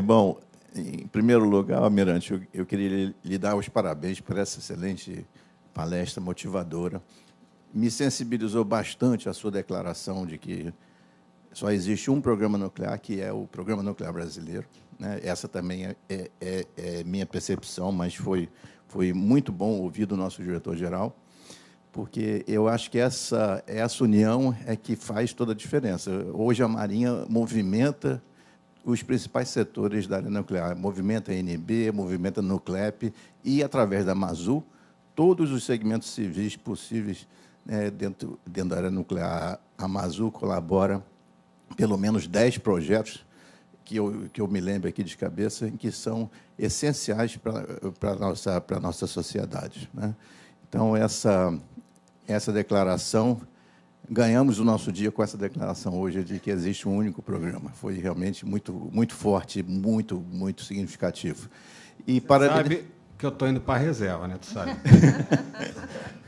Bom, em primeiro lugar, Almirante, eu queria lhe dar os parabéns por essa excelente palestra motivadora. Me sensibilizou bastante a sua declaração de que só existe um programa nuclear, que é o Programa Nuclear Brasileiro, né? Essa também é minha percepção, mas foi muito bom ouvir do nosso diretor-geral, porque eu acho que essa união é que faz toda a diferença. Hoje a Marinha movimenta os principais setores da área nuclear, movimenta a ANB, movimenta a Nuclep e, através da Mazu, todos os segmentos civis possíveis, né, dentro da área nuclear. A Mazu colabora pelo menos 10 projetos que eu me lembro aqui de cabeça, em que são essenciais para a nossa sociedade, né? Então, essa declaração, ganhamos o nosso dia com essa declaração hoje de que existe um único programa. Foi realmente muito, muito forte, muito, muito significativo. E sabe que eu estou indo para a reserva, né? Tu sabe.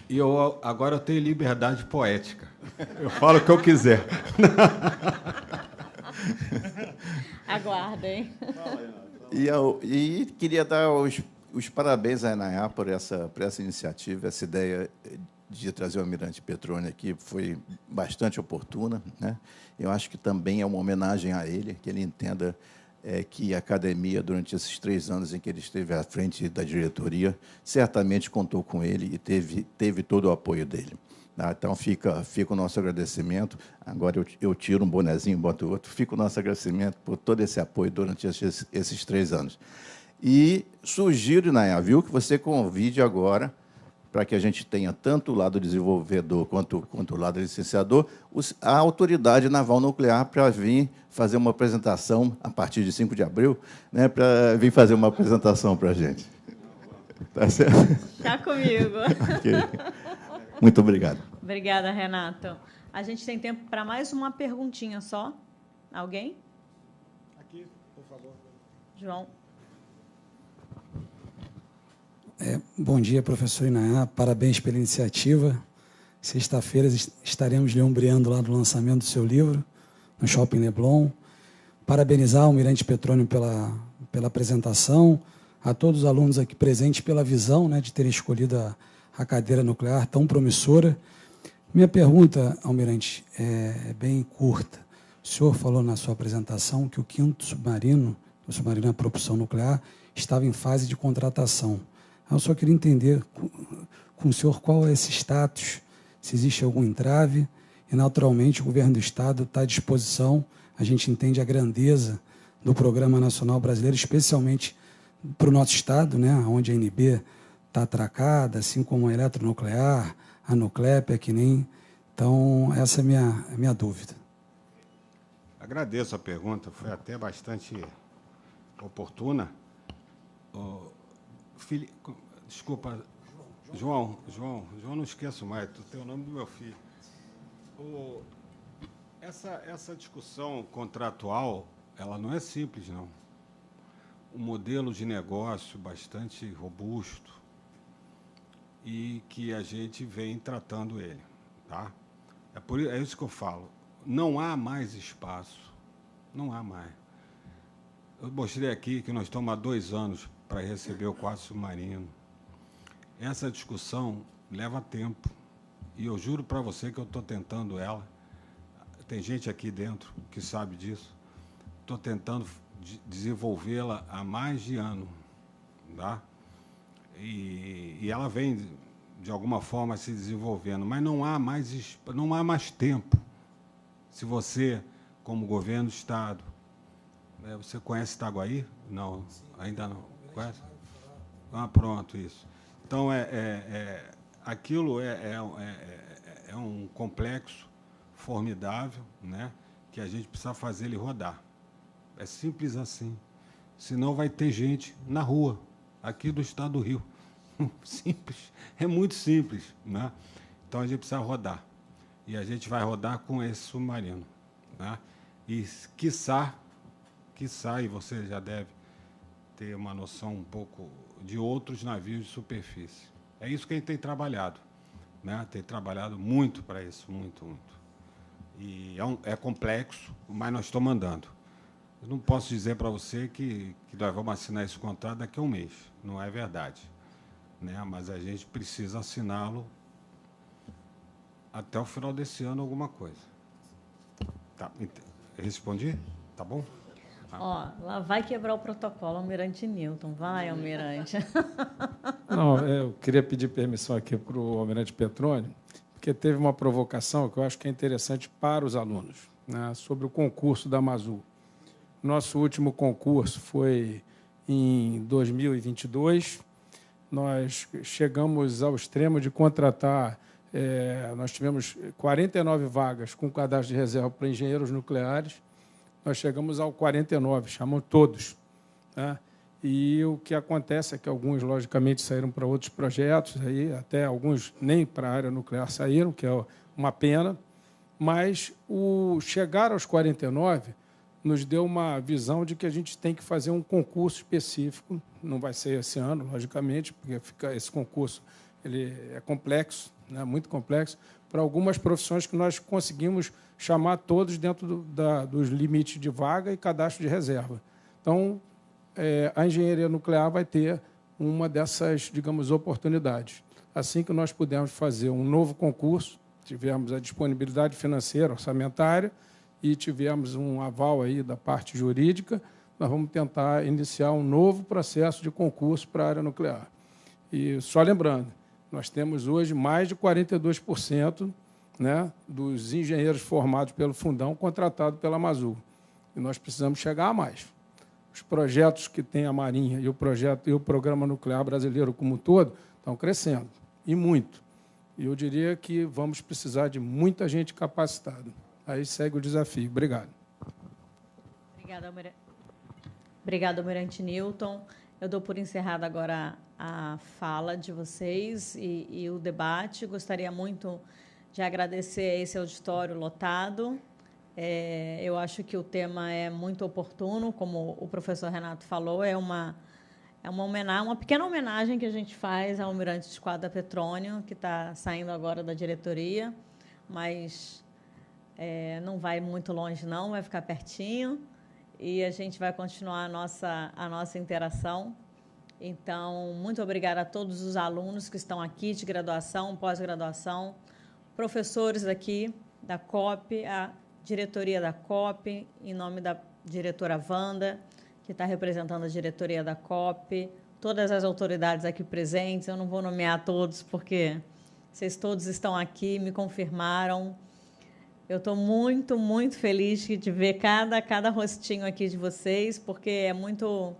E agora eu tenho liberdade poética. Eu falo o que eu quiser. Aguardem. E queria dar os parabéns à ENAIA por essa iniciativa, essa ideia de trazer o Almirante Petroni aqui foi bastante oportuna, né? Eu acho que também é uma homenagem a ele, que ele entenda que a academia, durante esses 3 anos em que ele esteve à frente da diretoria, certamente contou com ele e teve todo o apoio dele. Então, fica o nosso agradecimento. Agora eu tiro um bonezinho, boto outro. Fica o nosso agradecimento por todo esse apoio durante esses 3 anos. E sugiro, Nayá, viu, que você convide agora, para que a gente tenha tanto o lado desenvolvedor quanto o lado licenciador, a Autoridade Naval Nuclear para vir fazer uma apresentação a partir de 5 de abril, né, para vir fazer uma apresentação para a gente. Tá certo? Está comigo. Okay. Muito obrigado. Obrigada, Renato. A gente tem tempo para mais uma perguntinha só. Alguém? Aqui, por favor. João. Bom dia, professor Inayá. Parabéns pela iniciativa. Sexta-feira estaremos lhe ombreando lá no lançamento do seu livro, no Shopping Leblon. Parabenizar o Almirante Petroni pela apresentação, a todos os alunos aqui presentes pela visão, né, de terem escolhido a cadeira nuclear tão promissora. Minha pergunta, Almirante, é bem curta. O senhor falou na sua apresentação que o 5º submarino, o submarino à propulsão nuclear, estava em fase de contratação. Eu só queria entender com o senhor qual é esse status, se existe algum entrave, e, naturalmente, o governo do Estado está à disposição. A gente entende a grandeza do Programa Nacional Brasileiro, especialmente para o nosso Estado, né, onde a ANB está atracada, assim como a eletronuclear, a Nuclep, que nem. Então, essa é a minha dúvida. Agradeço a pergunta, foi até bastante oportuna. Desculpa, João, não esqueço mais, tu tem o nome do meu filho. Essa discussão contratual, ela não é simples, não. Um modelo de negócio bastante robusto e que a gente vem tratando ele, tá? É isso que eu falo. Não há mais espaço, não há mais. Eu mostrei aqui que nós estamos há 2 anos para receber o 4º submarino. Essa discussão leva tempo. E eu juro para você que eu estou tentando ela. Tem gente aqui dentro que sabe disso. Estou tentando desenvolvê-la há mais de ano. Tá? E ela vem, de alguma forma, se desenvolvendo. Mas não há mais tempo. Se você, como governo do Estado, você conhece Itaguaí? Não, ainda não. Conhece? Ah, pronto, isso. Então, aquilo é um complexo formidável, né, que a gente precisa fazer ele rodar. É simples assim. Senão vai ter gente na rua, aqui do estado do Rio. Simples. É muito simples, né? Então, a gente precisa rodar. E a gente vai rodar com esse submarino, né? E, quiçá, e você já deve ter uma noção um pouco de outros navios de superfície. É isso que a gente tem trabalhado, né? Tem trabalhado muito para isso, muito, muito. E é complexo, mas nós estamos andando. Eu não posso dizer para você que nós vamos assinar esse contrato daqui a um mês. Não é verdade, né? Mas a gente precisa assiná-lo até o final desse ano, alguma coisa. Tá, respondi? Tá bom? Ó, lá vai quebrar o protocolo, Almirante Newton. Vai, Almirante. Não, eu queria pedir permissão aqui para o Almirante Petroni, porque teve uma provocação que eu acho que é interessante para os alunos, né, sobre o concurso da Amazul. Nosso último concurso foi em 2022. Nós chegamos ao extremo de contratar, nós tivemos 49 vagas com cadastro de reserva para engenheiros nucleares. Nós chegamos ao 49, chamamos todos, né? E o que acontece é que alguns, logicamente, saíram para outros projetos, aí, até alguns nem para a área nuclear saíram, que é uma pena, mas o chegar aos 49 nos deu uma visão de que a gente tem que fazer um concurso específico, não vai ser esse ano, logicamente, porque esse concurso ele é complexo, né, muito complexo, para algumas profissões que nós conseguimos chamar todos dentro dos limites de vaga e cadastro de reserva. Então, a engenharia nuclear vai ter uma dessas, digamos, oportunidades. Assim que nós pudermos fazer um novo concurso, tivemos a disponibilidade financeira, orçamentária, e tivemos um aval aí da parte jurídica, nós vamos tentar iniciar um novo processo de concurso para a área nuclear. E só lembrando, nós temos hoje mais de 42%, né, dos engenheiros formados pelo Fundão contratados pela Amazul. E nós precisamos chegar a mais. Os projetos que tem a Marinha e o Programa Nuclear Brasileiro como um todo estão crescendo, e muito. E eu diria que vamos precisar de muita gente capacitada. Aí segue o desafio. Obrigado. Obrigada, Almirante Newton. Eu dou por encerrada agora a fala de vocês e o debate. Gostaria muito de agradecer a esse auditório lotado. Eu acho que o tema é muito oportuno, como o professor Renato falou, é uma pequena homenagem que a gente faz ao Almirante de Esquadra Petrônio, que está saindo agora da diretoria, mas não vai muito longe, não, vai ficar pertinho, e a gente vai continuar a nossa interação. Então, muito obrigada a todos os alunos que estão aqui, de graduação, pós-graduação, professores aqui da COP, a diretoria da COP, em nome da diretora Wanda, que está representando a diretoria da COP, todas as autoridades aqui presentes. Eu não vou nomear todos, porque vocês todos estão aqui, me confirmaram. Eu estou muito, muito feliz de ver cada rostinho aqui de vocês, porque é muito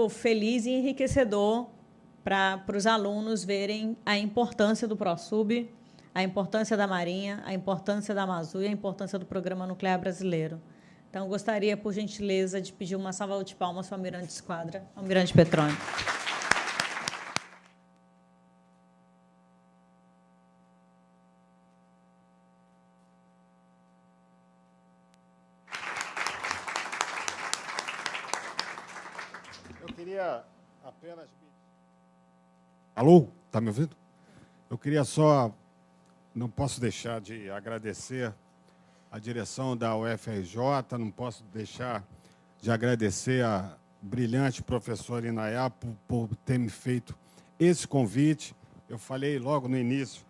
feliz e enriquecedor para os alunos verem a importância do ProSub, a importância da Marinha, a importância da Amazul e a importância do Programa Nuclear Brasileiro. Então, gostaria, por gentileza, de pedir uma salva de palmas para o Almirante de Esquadra, Almirante Petroni. Eu queria apenas... Alô? Está me ouvindo? Eu queria só... Não posso deixar de agradecer a direção da UFRJ, não posso deixar de agradecer a brilhante professora Inayá por ter me feito esse convite eu falei logo no início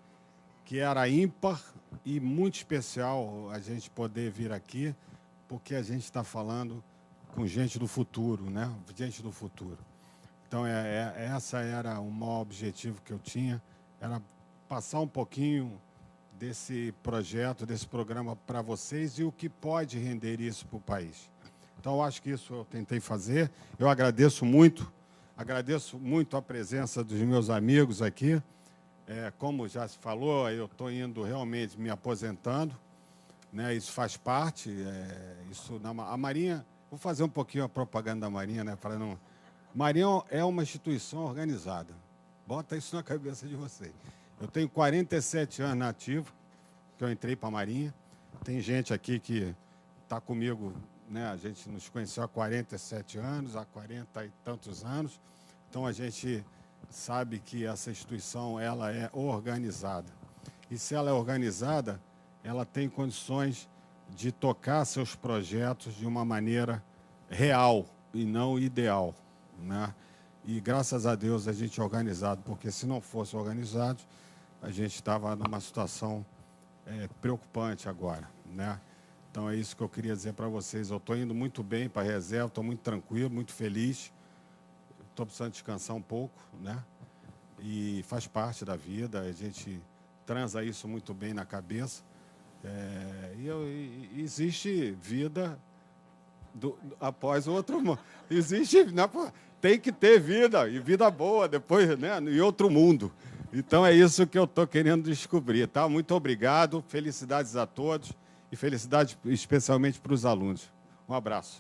que era ímpar e muito especial a gente poder vir aqui, porque a gente está falando com gente do futuro, né? Gente do futuro. Então, essa era o maior objetivo que eu tinha, era passar um pouquinho desse projeto, desse programa para vocês e o que pode render isso para o país. Então, eu acho que isso eu tentei fazer. Eu agradeço muito a presença dos meus amigos aqui. Como já se falou, eu estou indo realmente me aposentando, né? Isso faz parte. A Marinha, vou fazer um pouquinho a propaganda da Marinha, né? Para não. Marinha é uma instituição organizada. Bota isso na cabeça de vocês. Eu tenho 47 anos na ativa, que eu entrei para a Marinha. Tem gente aqui que está comigo, né? A gente nos conheceu há 47 anos, há 40 e tantos anos. Então, a gente sabe que essa instituição ela é organizada. E se ela é organizada, ela tem condições de tocar seus projetos de uma maneira real e não ideal, né? E, graças a Deus, a gente é organizado, porque se não fosse organizado, a gente estava numa situação preocupante agora, né? Então, é isso que eu queria dizer para vocês. Eu estou indo muito bem para a reserva, estou muito tranquilo, muito feliz. Estou precisando descansar um pouco, né? E faz parte da vida, a gente transa isso muito bem na cabeça. Existe vida após o outro mundo. Existe, né? Tem que ter vida, e vida boa depois, né? Em outro mundo. Então, é isso que eu estou querendo descobrir, tá? Muito obrigado, felicidades a todos, e felicidades especialmente para os alunos. Um abraço.